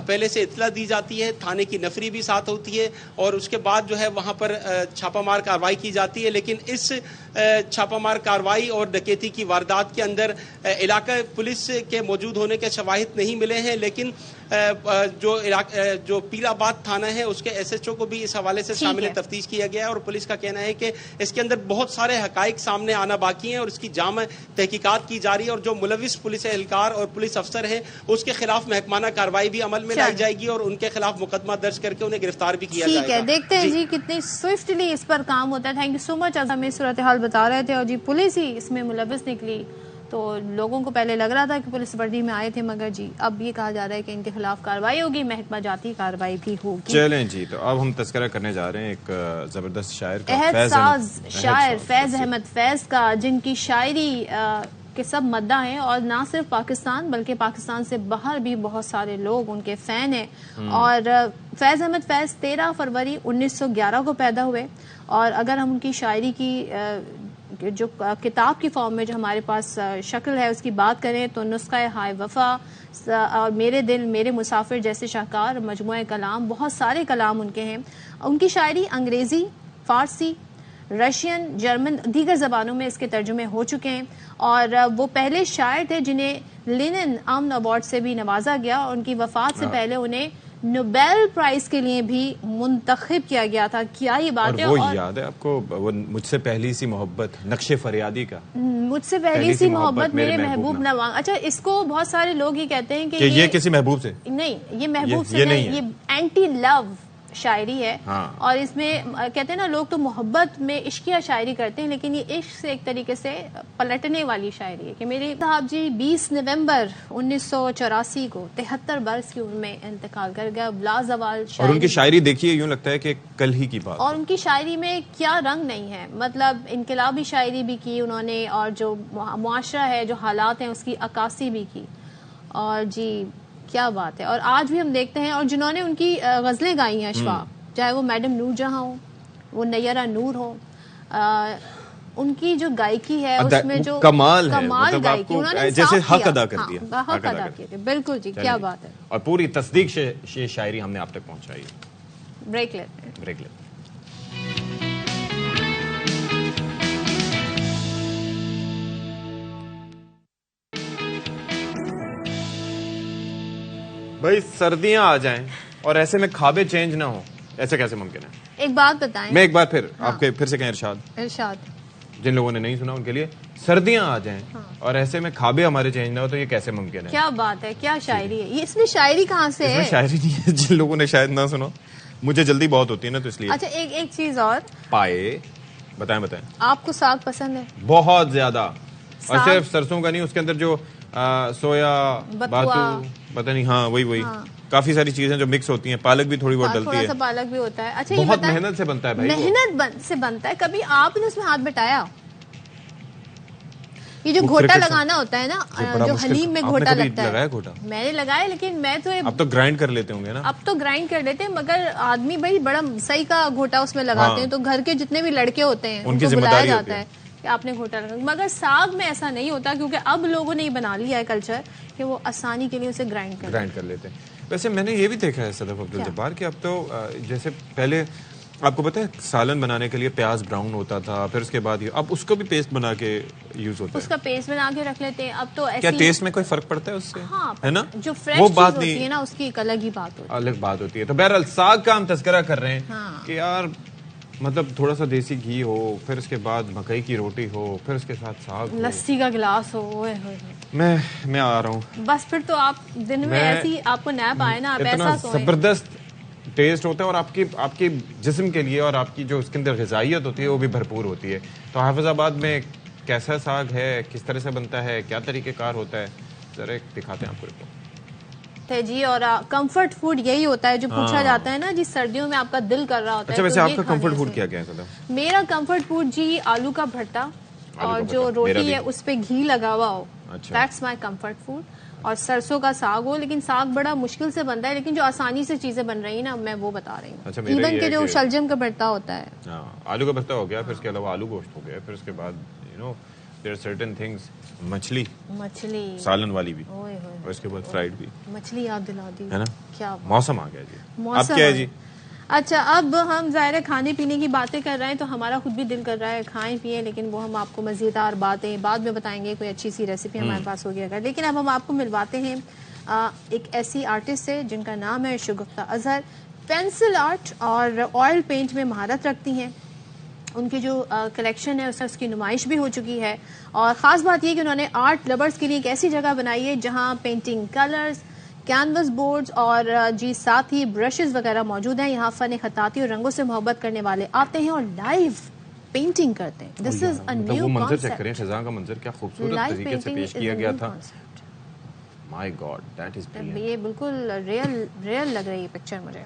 پہلے سے اطلاع دی جاتی ہے، تھانے کی نفری بھی ساتھ ہوتی ہے، اور اس کے بعد جو ہے وہاں پر چھاپا مار کارروائی کی جاتی ہے. لیکن اس چھاپا مار کارروائی اور ڈکیتی کی واردات کے اندر علاقہ پولیس کے موجود ہونے کے شواہد نہیں ملے ہیں، لیکن جو پیل آباد تھانہ ہے اس کے SHO کو بھی اس حوالے سے شامل تفتیش کیا گیا ہے، اور پولیس کا کہنا ہے کہ اس کے اندر بہت سارے حقائق سامنے آنا باقی ہیں اور اس کی جامع تحقیقات کی جا رہی ہے، اور جو ملوث پولیس اہلکار اور پولیس افسر ہیں اس کے خلاف محکمانہ کارروائی بھی عمل میں لائی جائے گی اور ان کے خلاف مقدمہ درج کر کے انہیں گرفتار بھی کیا جائے گا. ٹھیک ہے، دیکھتے ہیں جی کتنی سوئفٹلی اس پر کام ہوتا ہے. تھینک یو سو مچ. ہمیں صورتحال بتا رہے تھے اور جی پولیس ہی اس میں ملوث نکلی، تو لوگوں کو پہلے لگ رہا تھا کہ پولیس وردی میں آئے تھے، مگر جی اب یہ کہا جا رہا ہے کہ ان کے خلاف کارروائی ہوگی، محکمہ جاتی کارروائی بھی ہوگی. چلیں جی، تو اب ہم تذکرہ کرنے جا رہے ہیں ایک زبردست شاعر کا، شاعر فیض احمد فیض کا، جن کی شاعری کے سب مداح ہیں، اور نہ صرف پاکستان بلکہ پاکستان سے باہر بھی بہت سارے لوگ ان کے فین ہیں. اور فیض احمد فیض 13 فروری 1911 کو پیدا ہوئے، اور اگر ہم ان کی شاعری کی جو کتاب کی فارم میں جو ہمارے پاس شکل ہے اس کی بات کریں تو نسخہ ہائے وفا اور میرے دل میرے مسافر جیسے شاہکار مجموعہ کلام، بہت سارے کلام ان کے ہیں. ان کی شاعری انگریزی، فارسی، رشین، جرمن، دیگر زبانوں میں اس کے ترجمے ہو چکے ہیں، اور وہ پہلے شاعر تھے جنہیں لینن امن ایوارڈ سے بھی نوازا گیا، اور ان کی وفات سے پہلے انہیں نوبیل پرائز کے لیے بھی منتخب کیا گیا تھا. کیا یہ بات ہے؟ اور وہ یاد ہے آپ کو وہ مجھ سے پہلی سی محبت، نقش فریادی کا، مجھ سے پہلی سی محبت میرے محبوب نہ. اچھا، اس کو بہت سارے لوگ یہ کہتے ہیں کہ یہ کسی محبوب سے نہیں، یہ محبوب سے نہیں، یہ اینٹی لو شاعری ہے اور اس میں کہتے ہیں نا لوگ تو محبت میں عشقیہ شاعری کرتے ہیں لیکن یہ عشق سے ایک طریقے سے پلٹنے والی شاعری ہے کہ میرے صاحب جی 20 نومبر 1984 کو 73 برس کی عمر میں انتقال کر گیا. بلازوال اور ان کی شاعری دیکھیے یوں لگتا ہے کہ کل ہی کی بات, اور ان کی شاعری میں کیا رنگ نہیں ہے, مطلب انقلابی شاعری بھی کی انہوں نے اور جو معاشرہ ہے جو حالات ہیں اس کی عکاسی بھی کی. اور جی کیا بات ہے. اور آج بھی ہم دیکھتے ہیں اور جنہوں نے ان کی غزلیں گائی ہیں اشفاق, چاہے وہ میڈم نور جہاں ہو, وہ نیرہ نور ہو, ان کی جو گائیکی ہے اس میں جو کمال گائیکی انہوں نے جیسے حق ادا کر دیا, حق ادا کیا. بالکل جی کیا بات ہے. اور پوری تصدیق شاعری ہم نے آپ تک پہنچائی. بریک لیتے ہیں. بھائی سردیاں آ جائیں اور ایسے میں خوابیں چینج نہ ہوں, ایسے کیسے ممکن ہے؟ ایک بات بتائیں, میں ایک بار پھر آپ کے پھر سے کہیں ارشاد جن لوگوں نے نہیں سنا ان کے لیے, سردیاں آ جائیں اور ایسے میں خوابیں ہمارے چینج نہ ہو تو یہ کیسے ممکن ہے؟ کیا بات ہے, کیا شاعری ہے یہ. اس میں شاعری کہاں سے ہے؟ اس میں شاعری نہیں ہے, جن لوگوں نے شاید نہ سنا. مجھے جلدی بہت ہوتی ہے نا تو اس لیے. اچھا ایک چیز اور پائے بتائیں. آپ کو ساگ پسند ہے؟ بہت زیادہ, اور صرف سرسوں کا نہیں, اس کے اندر جو سویا باتو پتہ نہیں, ہاں وہی کافی ساری چیزیں جو مکس ہوتی ہیں. پالک بھی تھوڑی بہت ڈلتی ہے, تھوڑا سا پالک بھی ہوتا ہے. اچھا بہت محنت سے بنتا ہے بھائی, محنت سے بنتا ہے. کبھی آپ نے اس میں ہاتھ بٹایا؟ یہ جو گھوٹا لگانا ہوتا ہے نا, جو حلیم میں گھوٹا لگتا ہے, میں نے لگایا لیکن میں تو اب تو گرائنڈ کر لیتے ہوں گے نا. اب تو گرائنڈ کر لیتے ہیں مگر آدمی بھائی بڑا صحیح کا گھوٹا اس میں لگاتے ہیں. تو گھر کے جتنے بھی لڑکے ہوتے ہیں ان کو بلایا جاتا ہے کہ آپ نے گھوٹا لگا. مگر ساگ میں ایسا نہیں ہوتا کیونکہ اب لوگوں نے یہ بنا لیا ہے کلچر کہ وہ آسانی کے لیے اسے گرائنڈ کر لیتے ہیں. ویسے میں نے یہ بھی دیکھا ہے صدف عبدالجبار کہ اب تو جیسے پہلے آپ کو پتا ہے سالن بنانے کے لیے پیاز براؤن ہوتا تھا, پھر اس کے بعد اب اس کو بھی پیسٹ بنا کے یوز ہوتا ہے, اس کا پیسٹ بنا کے رکھ لیتے ہیں. اب تو کیا ٹیسٹ میں کوئی فرق پڑتا ہے اس سے؟ ہاں ہے نا, جو فریش چیز ہوتی ہے نا اس کی ایک الگ ہی بات ہوتی ہے, الگ بات ہوتی ہے. تو بہرحال ساگ کا ہم تذکرہ کر رہے ہیں کہ یار مطلب تھوڑا سا دیسی گھی ہو, پھر اس کے بعد مکئی کی روٹی ہو, پھر اس کے ساتھ ساگ, لسی کا گلاس ہو. میں آ رہا ہوں بس. پھر تو آپ دن میں ایسی آپ کو نیپ آئے نا, آپ ایسا سوئیں. زبردست ٹیسٹ ہوتا ہے اور آپ کے جسم کے لیے اور آپ کی جو اس کے اندر غذائیت ہوتی ہے وہ بھی بھرپور ہوتی ہے. تو حافظ آباد میں کیسا ساگ ہے, کس طرح سے بنتا ہے, کیا طریقہ کار ہوتا ہے, ذرا دکھاتے ہیں آپ کو جی. اور کمفرٹ فوڈ یہی ہوتا ہے جو پوچھا جاتا ہے نا جی, سردیوں میں آپ کا دل کر رہا ہوتا ہے. اچھا ویسے آپ کا کمفرٹ فوڈ کیا ہے؟ میرا کمفرٹ فوڈ جی آلو کا بھرتا اور جو روٹی ہے اس پہ گھی لگا ہوا ہو, دیٹس مائی کمفرٹ فوڈ. اور سرسوں کا ساگ ہو, لیکن ساگ بڑا مشکل سے بنتا ہے, لیکن جو آسانی سے چیزیں بن رہی ہیں نا میں وہ بتا رہی ہوں. ایون کہ جو شلجم کا بھرتا ہوتا ہے, آلو کا بھرتا ہو گیا, پھر اس کے علاوہ آلو گوشت ہو گیا, پھر اس کے بعد there are certain things, مچھلی سالن والی بھی, اور اس کے بعد فرائیڈ بھی. مچھلی یاد دلا دی ہے نا, کیا موسم آ گیا جی. اب کیا ہے جی؟ اچھا اب ہم ظاہر ہے کھانے پینے کی باتیں کر رہے ہیں تو ہمارا خود بھی دل کر رہا ہے کھائیں پیئیں, لیکن وہ ہم آپ کو مزیدار باتیں بعد میں بتائیں گے. کوئی اچھی سی ریسیپی ہمارے پاس ہوگی اگر. لیکن اب ہم آپ کو ملواتے ہیں ایک ایسی آرٹسٹ سے جن کا نام ہے شگفتہ اظہر. پینسل آرٹ اور آئل پینٹ میں مہارت رکھتی ہیں. ان کی جو کلیکشن ہے اس کی نمائش بھی ہو چکی ہے, اور خاص بات یہ کہ انہوں نے آرٹ لورز کے لیے ایک ایسی جگہ بنائی ہے جہاں پینٹنگ کلرز, کینوس بورڈز اور جی ساتھ ہی برشز وغیرہ موجود ہیں. یہاں فن خطاطی اور رنگوں سے محبت کرنے والے آتے ہیں اور لائیو پینٹنگ کرتے ہیں. دس از اے نیو منظر چیک کریں, خزاں کا منظر کیا خوبصورت طریقے سے پیش کیا گیا تھا. مائی گاڈ دیٹ از بریلینٹ. یہ بالکل ریئل لگ رہی ہے پکچر مجھے.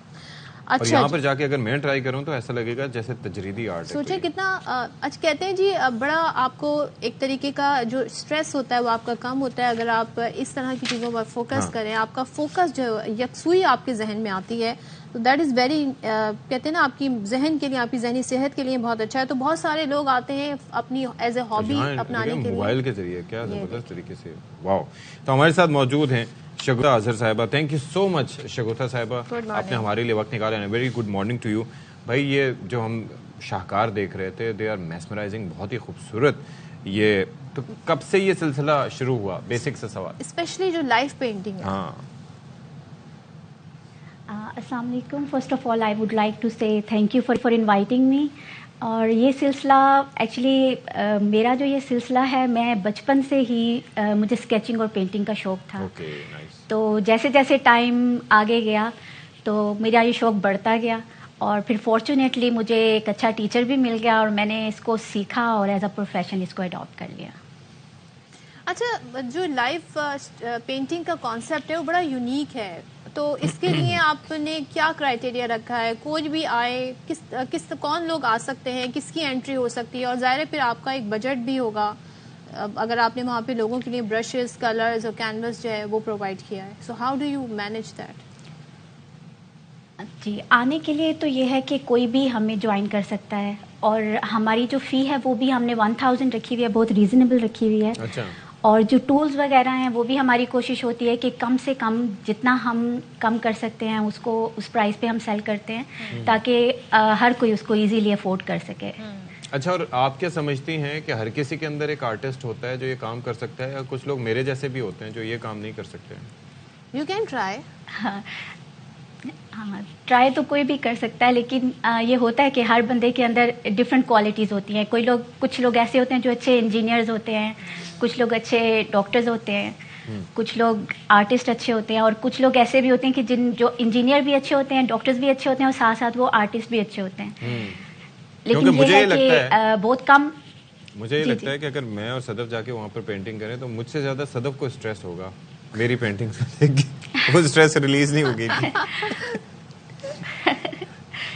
اور یہاں پر جا کے اگر میں ٹرائی کروں تو ایسا لگے گا جیسے تجریدی آرٹ ہے. سوچے کتنا اچھا کہتے ہیں جی, بڑا آپ کو ایک طریقے کا جو اسٹریس ہوتا ہے وہ آپ کا کم ہوتا ہے اگر آپ اس طرح کی چیزوں پر فوکس کریں. آپ کا فوکس جو یکسوئی آپ کے ذہن میں آتی ہے تو دیٹ از ویری کہتے ہیں نا آپ کی ذہن کے لیے, آپ کی ذہنی صحت کے لیے بہت اچھا ہے. تو بہت سارے لوگ آتے ہیں اپنی ایز اے ہابی اپنانے کے لیے موبائل کے ذریعے. کیا زبردست طریقے سے, واو. تو ہمارے ساتھ موجود ہیں شگفتہ اظہر صاحبہ. تھینک یو سو مچ شگفتہ صاحبہ, آپ نے ہمارے لیے وقت نکالا. Very good morning to you. بھائی یہ جو ہم شاہکار دیکھ رہے تھے, دے آر میسمرائزنگ, بہت ہی خوبصورت. یہ تو کب سے یہ سلسلہ شروع ہوا, بیسک سے سوال, اسپیشلی جو لائف پینٹنگ ہے. ہاں. السلام علیکم. First of all I would like to say thank you for inviting me. اور یہ سلسلہ ایکچولی میرا جو یہ سلسلہ ہے, میں بچپن سے ہی مجھے اسکیچنگ اور پینٹنگ کا شوق تھا. تو جیسے جیسے ٹائم آگے گیا تو میرا یہ شوق بڑھتا گیا, اور پھر فارچونیٹلی مجھے ایک اچھا ٹیچر بھی مل گیا اور میں نے اس کو سیکھا اور ایز اے پروفیشن اس کو اڈاپٹ کر لیا. اچھا، جو لائف پینٹنگ کا کانسیپٹ ہے وہ بڑا یونیک ہے، تو اس کے لیے آپ نے کیا کرائٹیریا رکھا ہے؟ کوئی بھی آئے، کون لوگ آ سکتے ہیں، کس کی انٹری ہو سکتی ہے؟ اور ظاہر ہے پھر آپ کا ایک بجٹ بھی ہوگا اگر آپ نے وہاں پہ لوگوں کے لیے برشز، کلرز اور کینوس جو ہے وہ پرووائڈ کیا ہے. So how do you manage that? جی، آنے کے لیے تو یہ ہے کہ کوئی بھی ہمیں جوائن کر سکتا ہے، اور ہماری جو فی ہے وہ بھی ہم نے 1000 رکھی ہوئی ہے، بہت ریزنیبل رکھی ہوئی ہے. اچھا. اور جو ٹولز وغیرہ ہیں وہ بھی ہماری کوشش ہوتی ہے کہ کم سے کم جتنا ہم کم کر سکتے ہیں اس کو اس پرائز پہ ہم سیل کرتے ہیں تاکہ ہر کوئی اس کو ایزیلی افورڈ کر سکے. اچھا، اور آپ کیا سمجھتی ہیں کہ ہر کسی کے اندر ایک آرٹسٹ ہوتا ہے جو یہ کام کر سکتا ہے، یا کچھ لوگ میرے جیسے بھی ہوتے ہیں جو یہ کام نہیں کر سکتے ہیں؟ You can try. ہاں، ٹرائی تو کوئی بھی کر سکتا ہے، لیکن یہ ہوتا ہے کہ ہر بندے کے اندر ڈفرینٹ کوالٹیز ہوتی ہیں. کچھ لوگ ایسے ہوتے ہیں جو اچھے انجینئرز ہوتے ہیں، کچھ لوگ اچھے ڈاکٹرز ہوتے ہیں، کچھ لوگ آرٹسٹ اچھے ہوتے ہیں، اور کچھ لوگ ایسے بھی ہوتے ہیں کہ جو انجینئر بھی اچھے ہوتے ہیں، ڈاکٹرز بھی اچھے ہوتے ہیں، اور ساتھ ساتھ وہ آرٹسٹ بھی اچھے ہوتے ہیں. لیکن یہ ہے کہ بہت کم. مجھے یہ لگتا ہے کہ اگر میں اور صدف جا کے وہاں پر پینٹنگ کریں تو مجھ سے زیادہ صدف کو اسٹریس ہوگا میری پینٹنگ سے، وہ اسٹریس ریلیز نہیں ہوگی.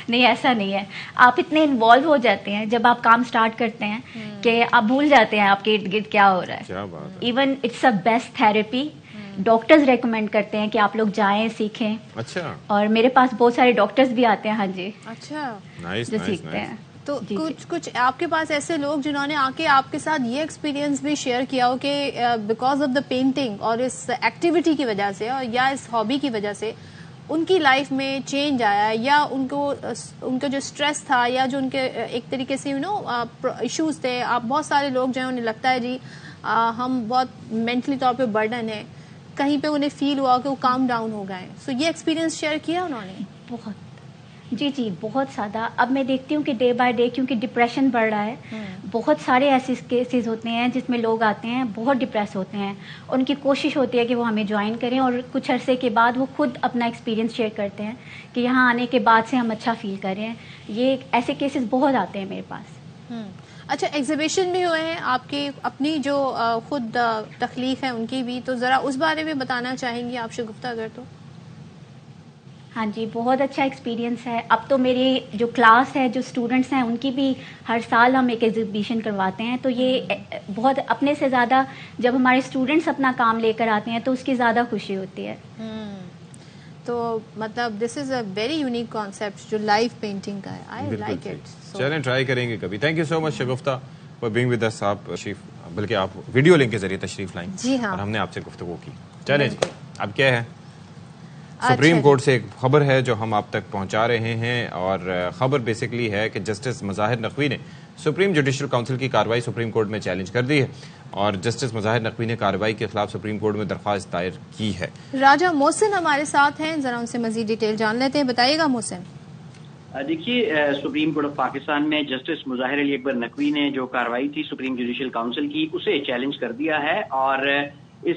نہیں، ایسا نہیں ہے. آپ اتنے انوالو ہو جاتے ہیں جب آپ کام سٹارٹ کرتے ہیں کہ آپ بھول جاتے ہیں آپ کے ارد گرد کیا ہو رہا ہے. کیا بات ہے. Even it's a best therapy. Doctors recommend کرتے ہیں کہ آپ لوگ جائیں، سیکھیں. اچھا. اور میرے پاس بہت سارے ڈاکٹرز بھی آتے ہیں. ہاں جی. اچھا، جو سیکھتے ہیں. تو کچھ آپ کے پاس ایسے لوگ جنہوں نے آ کے آپ کے ساتھ یہ ایکسپیرینس بھی شیئر کیا ہو کہ بیکاز آف دا پینٹنگ اور اس ایکٹیویٹی کی وجہ سے، اور یا اس ہابی کی وجہ سے ان کی لائف میں چینج آیا، یا ان کا جو اسٹریس تھا، یا جو ان کے ایک طریقے سے ایشوز تھے. آپ بہت سارے لوگ جو ہیں انہیں لگتا ہے جی ہم بہت مینٹلی طور پہ برڈن ہیں، کہیں پہ انہیں فیل ہوا کہ وہ کام ڈاؤن ہو گئے. سو یہ ایکسپیرینس شیئر کیا انہوں نے؟ بہت. جی بہت زیادہ. اب میں دیکھتی ہوں کہ ڈے بائی ڈے کیونکہ ڈپریشن بڑھ رہا ہے، بہت سارے ایسے کیسز ہوتے ہیں جس میں لوگ آتے ہیں بہت ڈپریس ہوتے ہیں. ان کی کوشش ہوتی ہے کہ وہ ہمیں جوائن کریں، اور کچھ عرصے کے بعد وہ خود اپنا ایکسپیرینس شیئر کرتے ہیں کہ یہاں آنے کے بعد سے ہم اچھا فیل کر رہے ہیں. یہ ایسے کیسز بہت آتے ہیں میرے پاس. اچھا، ایگزیبیشن بھی ہوئے ہیں آپ کی اپنی جو خود تخلیق ہے ان کی بھی، تو ذرا اس بارے میں بتانا چاہیں گی آپ شگفتہ اگر تو؟ ہاں جی، بہت اچھا ایکسپیرینس ہے. اب تو میری جو کلاس ہے، جو اسٹوڈنٹس ہیں، ان کی بھی ہر سال ہم ایک ایگزیبیشن کرواتے ہیں. تو یہ بہت اپنے سے زیادہ جب ہمارے اسٹوڈنٹس اپنا کام لے کر آتے ہیں تو اس کی زیادہ خوشی ہوتی ہے. تو مطلب this is a very unique concept جو لائف پینٹنگ کا ہے. I like it. چلیں ٹرائی کریں گے کبھی. Thank you so much Shagufta for being with us. آپ بلکہ آپ ویڈیو لنک کے ذریعے تشریف لائیں. جی ہاں، اور ہم نے آپ سے گفتگو کی. چلیں جی، اب کیا ہے، سپریم کورٹ سے ایک خبر ہے جو ہم آپ تک پہنچا رہے ہیں، اور خبر بیسکلی ہے کہ جسٹس مظاہر نقوی نے سپریم جوڈیشل کونسل کی کارروائی سپریم کورٹ میں چیلنج کر دی ہے، اور جسٹس مظاہر نقوی نے کارروائی کے خلاف سپریم کورٹ میں درخواست دائر کی ہے. راجہ محسن ہمارے ساتھ ہیں، ذرا ان سے مزید ڈیٹیل جان لیتے ہیں. بتائیے گا محسن. دیکھیے، سپریم کورٹ آف پاکستان میں جسٹس مظاہر علی اکبر نقوی نے جو کارروائی تھی سپریم جوڈیشل کونسل کی اسے چیلنج کر دیا ہے، اور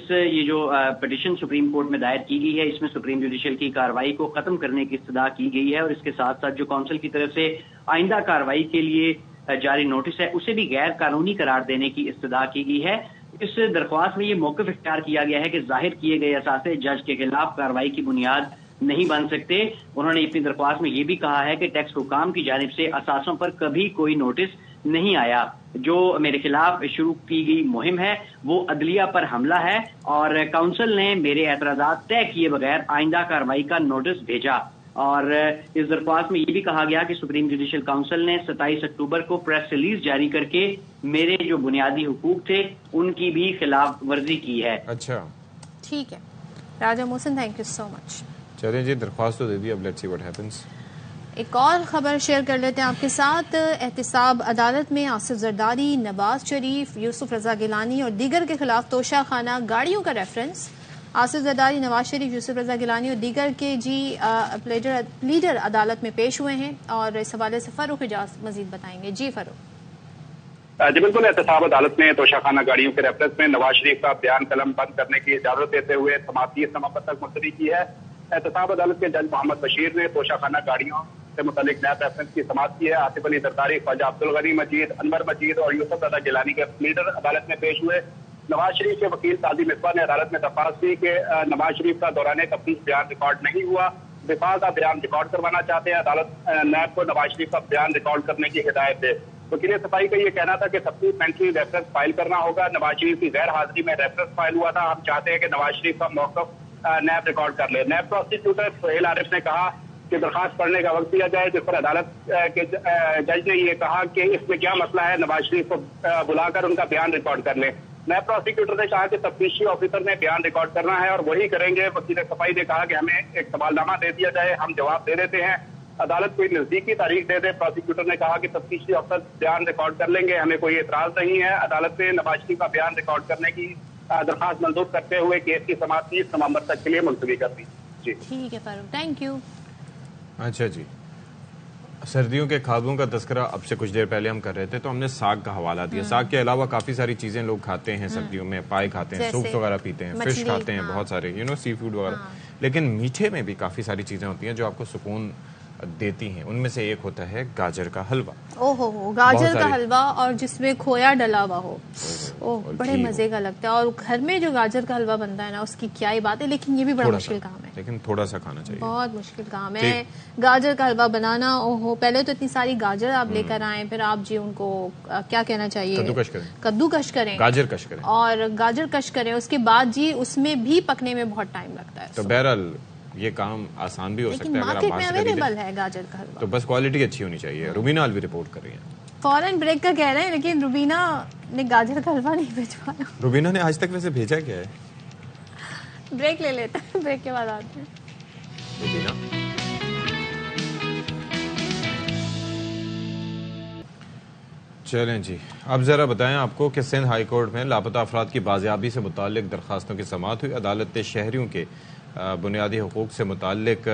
یہ جو پٹیشن سپریم کورٹ میں دائر کی گئی ہے اس میں سپریم جوڈیشل کی کارروائی کو ختم کرنے کی استدعا کی گئی ہے، اور اس کے ساتھ ساتھ جو کونسل کی طرف سے آئندہ کارروائی کے لیے جاری نوٹس ہے اسے بھی غیر قانونی قرار دینے کی استدعا کی گئی ہے. اس درخواست میں یہ موقف اختیار کیا گیا ہے کہ ظاہر کیے گئے اثاثے جج کے خلاف کارروائی کی بنیاد نہیں بن سکتے. انہوں نے اپنی درخواست میں یہ بھی کہا ہے کہ ٹیکس حکام کی جانب سے اثاثوں پر کبھی کوئی نوٹس نہیں آیا. جو میرے خلاف شروع کی گئی مہم ہے وہ عدلیہ پر حملہ ہے، اور کونسل نے میرے اعتراضات طے کیے بغیر آئندہ کارروائی کا نوٹس بھیجا. اور اس درخواست میں یہ بھی کہا گیا کہ سپریم جوڈیشل کونسل نے 27 اکتوبر کو پریس ریلیز جاری کر کے میرے جو بنیادی حقوق تھے ان کی بھی خلاف ورزی کی ہے. اچھا ٹھیک ہے راجہ محسن، تھینک یو سو مچ. چلیں جی، درخواست تو دے دی، اب لیٹس سی واٹ ہیپنس. ایک اور خبر شیئر کر لیتے ہیں آپ کے ساتھ. احتساب عدالت میں آصف زرداری، نواز شریف، یوسف رضا گیلانی اور دیگر کے خلاف توشہ خانہ گاڑیوں کا ریفرنس. آصف زرداری، نواز شریف، یوسف رضا گیلانی اور دیگر کے پلیڈر عدالت میں پیش ہوئے ہیں، اور اس حوالے سے فاروق اجاز مزید بتائیں گے. جی فاروق. جی بالکل، احتساب عدالت میں توشہ خانہ گاڑیوں کے ریفرنس میں نواز شریف کا بیان قلم بند کرنے کی اجازت دیتے ہوئے سماعت تک ملتوی کی ہے. احتساب عدالت کے جج محمد بشیر نے توشہ خانہ گاڑیوں سے متعلق نیب ریفرنس کی سماعت کی ہے. آصف علی زرداری, خواجہ عبدالغنی مجید, انور مجید اور یوسف رضا گیلانی کے لیڈر عدالت میں پیش ہوئے. نواز شریف کے وکیل سعدی مصباح نے عدالت میں درخواست کی کہ نواز شریف کا دوران تفتیش بیان ریکارڈ نہیں ہوا, دفاع کا بیان ریکارڈ کروانا چاہتے ہیں. عدالت نیب کو نواز شریف کا بیان ریکارڈ کرنے کی ہدایت دے. وکیل صفائی کا یہ کہنا تھا کہ سپلیمنٹری ریفرنس فائل کرنا ہوگا. نواز شریف کی غیر حاضری میں ریفرنس فائل ہوا تھا. ہم چاہتے ہیں کہ نواز شریف کا موقف نیب ریکارڈ کر لے. نیب پروسیکیوٹر سہیل عارف نے کہا کہ درخواست پڑھنے کا وقت دیا جائے, جس پر عدالت کے جج نے یہ کہا کہ اس میں کیا مسئلہ ہے, نواز شریف کو بلا کر ان کا بیان ریکارڈ کر لیں. نیب پروسیکیوٹر نے کہا کہ تفتیشی آفیسر نے بیان ریکارڈ کرنا ہے اور وہی کریں گے. وکیل صفائی نے کہا کہ ہمیں ایک سوال نامہ دے دیا جائے, ہم جواب دے دیتے ہیں. عدالت کوئی نزدیکی تاریخ دے دے. پروسیکیوٹر نے کہا کہ تفتیشی افسر بیان ریکارڈ کر لیں گے, ہمیں کوئی اعتراض نہیں ہے. عدالت نے نواز شریف کا بیان ریکارڈ کرنے کی درخواست منظور کرتے ہوئے کیس کی سماعت 30 نومبر تک کے لیے ملتوی کر دی. جی ٹھیک ہے فاروق, تھینک یو. اچھا جی, سردیوں کے کھادوں کا تذکرہ اب سے کچھ دیر پہلے ہم کر رہے تھے تو ہم نے ساگ کا حوالہ دیا. ساگ کے علاوہ کافی ساری چیزیں لوگ کھاتے ہیں سردیوں میں, پائے کھاتے ہیں, سوپس وغیرہ پیتے ہیں, فش کھاتے ہیں, بہت سارے سی فوڈ وغیرہ. لیکن میٹھے میں بھی کافی ساری چیزیں ہوتی ہیں جو آپ کو سکون دیتی ہیں. ان میں سے ایک ہوتا ہے گاجر کا حلوہ. اوہ گاجر کا حلوہ, اور جس میں کھویا ڈلا ہوا ہو, بڑے مزے کا لگتا ہے. اور گھر میں جو گاجر کا حلوہ بنتا ہے نا, اس کی کیا ہی بات ہے. لیکن یہ بھی بڑا مشکل کام ہے, لیکن تھوڑا سا کھانا چاہیے, بہت مشکل کام ہے گاجر کا حلوہ بنانا. پہلے تو اتنی ساری گاجر آپ لے کر آئیں, پھر آپ جی ان کو کیا کہنا چاہیے, کدو کش کریں, گاجر کش کریں, اور گاجر کش کریں. اس کے بعد جی اس میں بھی پکنے میں بہت ٹائم لگتا ہے. تو بہرحال یہ کام آسان بھی ہو سکتا ہے اگر آپ مارکیٹ میں اویلیبل ہے گاجر کا حلوہ, تو بس کوالٹی اچھی ہونی چاہیے. روبینہ الوی رپورٹ کر رہی ہیں. فورن بریک کا کہہ رہے ہیں, لیکن روبینہ نے گاجر کا حلوہ نہیں بھیجوایا. روبینہ نے آج تک ویسے بھیجا کیا ہے؟ بریک لے لیتے ہیں, بریک کے بعد آتے ہیں. چلیں جی, اب ذرا بتائیں آپ کو کہ سندھ ہائی کورٹ میں لاپتہ افراد کی بازیابی سے متعلق درخواستوں کی سماعت ہوئی. عدالت نے شہریوں کے بنیادی حقوق سے متعلق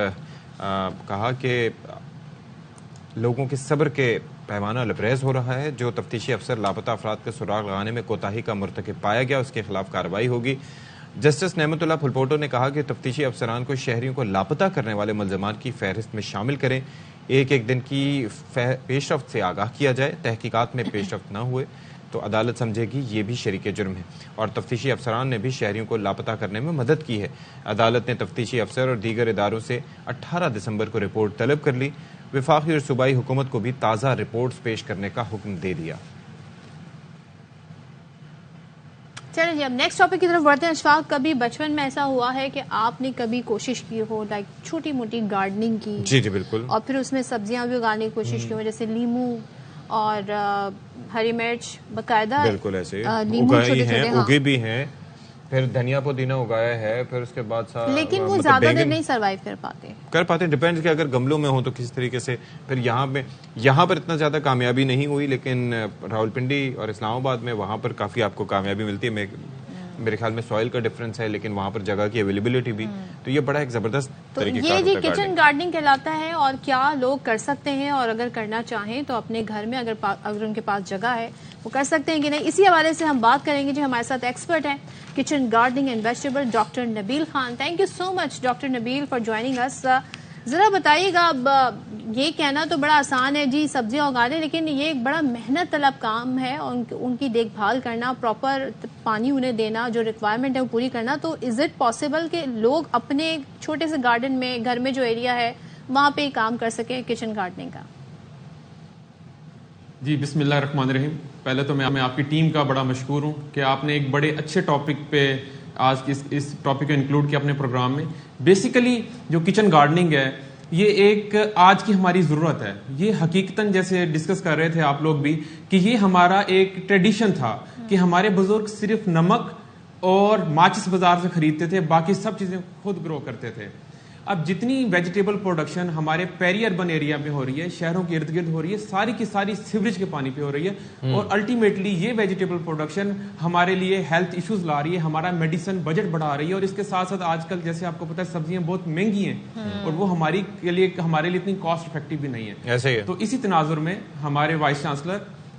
کہا کہ لوگوں کے صبر کے پیمانہ لبریز ہو رہا ہے. جو تفتیشی افسر لاپتہ افراد کے سراغ لگانے میں کوتاہی کا مرتکب پایا گیا, اس کے خلاف کارروائی ہوگی. جسٹس نعمت اللہ پھلپوٹو نے کہا کہ تفتیشی افسران کو شہریوں کو لاپتہ کرنے والے ملزمان کی فہرست میں شامل کریں. ایک دن کی پیش رفت سے آگاہ کیا جائے. تحقیقات میں پیش رفت نہ ہوئے تو عدالت سمجھے گی یہ بھی شریک جرم ہے. اور تفتیشی افسران نے بھی شہریوں کو لاپتہ کرنے میں مدد کی ہے. عدالت نے تفتیشی افسر اور دیگر اداروں سے 18 دسمبر کو رپورٹ طلب کر لی. وفاقی اور صوبائی حکومت کو بھی تازہ رپورٹس پیش کرنے کا حکم دے دیا. چلیں جی, اب نیکسٹ ٹاپک کی طرف بڑھتے ہیں. اشفاق, کبھی بچپن میں ایسا ہوا ہے کہ آپ نے کبھی کوشش کی ہو لائک چھوٹی موٹی گارڈننگ کی؟ جی جی بالکل. اور پھر اس میں سبزیاں بھی اگانے کی کوشش کی ہو, جیسے لیمو اور ہری مرچ باقاعدہ بالکل ایسے اگائی ہیں, اگے بھی ہیں, پھر دھنیا پودینہ اگایا ہے, پھر اس کے بعد لیکن وہ زیادہ دیر نہیں سروائیو کر پاتے. ڈیپینڈ کہ اگر گملوں میں ہو تو کس طریقے سے. پھر یہاں پر اتنا زیادہ کامیابی نہیں ہوئی, لیکن راولپنڈی اور اسلام آباد میں وہاں پر کافی آپ کو کامیابی ملتی ہے. میرے خیال میں سوائل کا ڈفرینس ہے, لیکن وہاں پر جگہ کی اویلیبلٹی بھی, تو یہ بڑا ایک زبردست طریقہ کار ہوتا ہے. یہ کچن گارڈننگ کہلاتا ہے, اور کیا لوگ کر سکتے ہیں, اور اگر کرنا چاہیں تو اپنے گھر میں اگر ان کے پاس جگہ ہے وہ کر سکتے ہیں کہ نہیں. اسی حوالے سے ہم بات کریں گے. جو ہمارے ساتھ ایکسپرٹ ہیں kitchen gardening and vegetable, doctor Nabeel Khan. Thank you so much doctor Nabeel for joining us. ذرا بتائیے گا, اب یہ کہنا تو بڑا آسان ہے جی سبزیاں اگا لیں, لیکن یہ ایک بڑا محنت طلب کام ہے, ان کی دیکھ بھال کرنا, پراپر پانی انہیں دینا, جو ریکوائرمنٹ ہے وہ پوری کرنا. تو از اٹ پاسبل کہ لوگ اپنے چھوٹے سے گارڈن میں, گھر میں جو ایریا ہے وہاں پہ کام کر سکیں کچن گارڈننگ کا؟ جی بسم اللہ الرحمن الرحیم. پہلے تو میں آپ کی ٹیم کا بڑا مشکور ہوں کہ آپ نے ایک بڑے اچھے ٹاپک پہ آج اس ٹاپک کو انکلوڈ کیا اپنے پروگرام میں. بیسیکلی جو کچن گارڈننگ ہے یہ ایک آج کی ہماری ضرورت ہے. یہ حقیقتاً جیسے ڈسکس کر رہے تھے آپ لوگ بھی کہ یہ ہمارا ایک ٹریڈیشن تھا کہ ہمارے بزرگ صرف نمک اور ماچس بازار سے خریدتے تھے, باقی سب چیزیں خود گرو کرتے تھے. اب جتنی ویجیٹیبل پروڈکشن ہمارے پیری اربن ایریا میں ہو رہی ہے, شہروں کے ارد گرد ہو رہی ہے, ساری کی ساری سیوریج کے پانی پہ ہو رہی ہے, اور الٹیمیٹلی یہ ویجیٹیبل پروڈکشن ہمارے لیے ہیلتھ ایشوز لا رہی ہے, ہمارا میڈیسن بجٹ بڑھا رہی ہے, اور اس کے ساتھ ساتھ آج کل جیسے آپ کو پتا ہے سبزیاں بہت مہنگی ہیں, اور وہ ہمارے لیے اتنی کاسٹ افیکٹو بھی نہیں ہے. ایسے ہی ہے. تو اسی تناظر میں ہمارے وائس چانسلر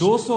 200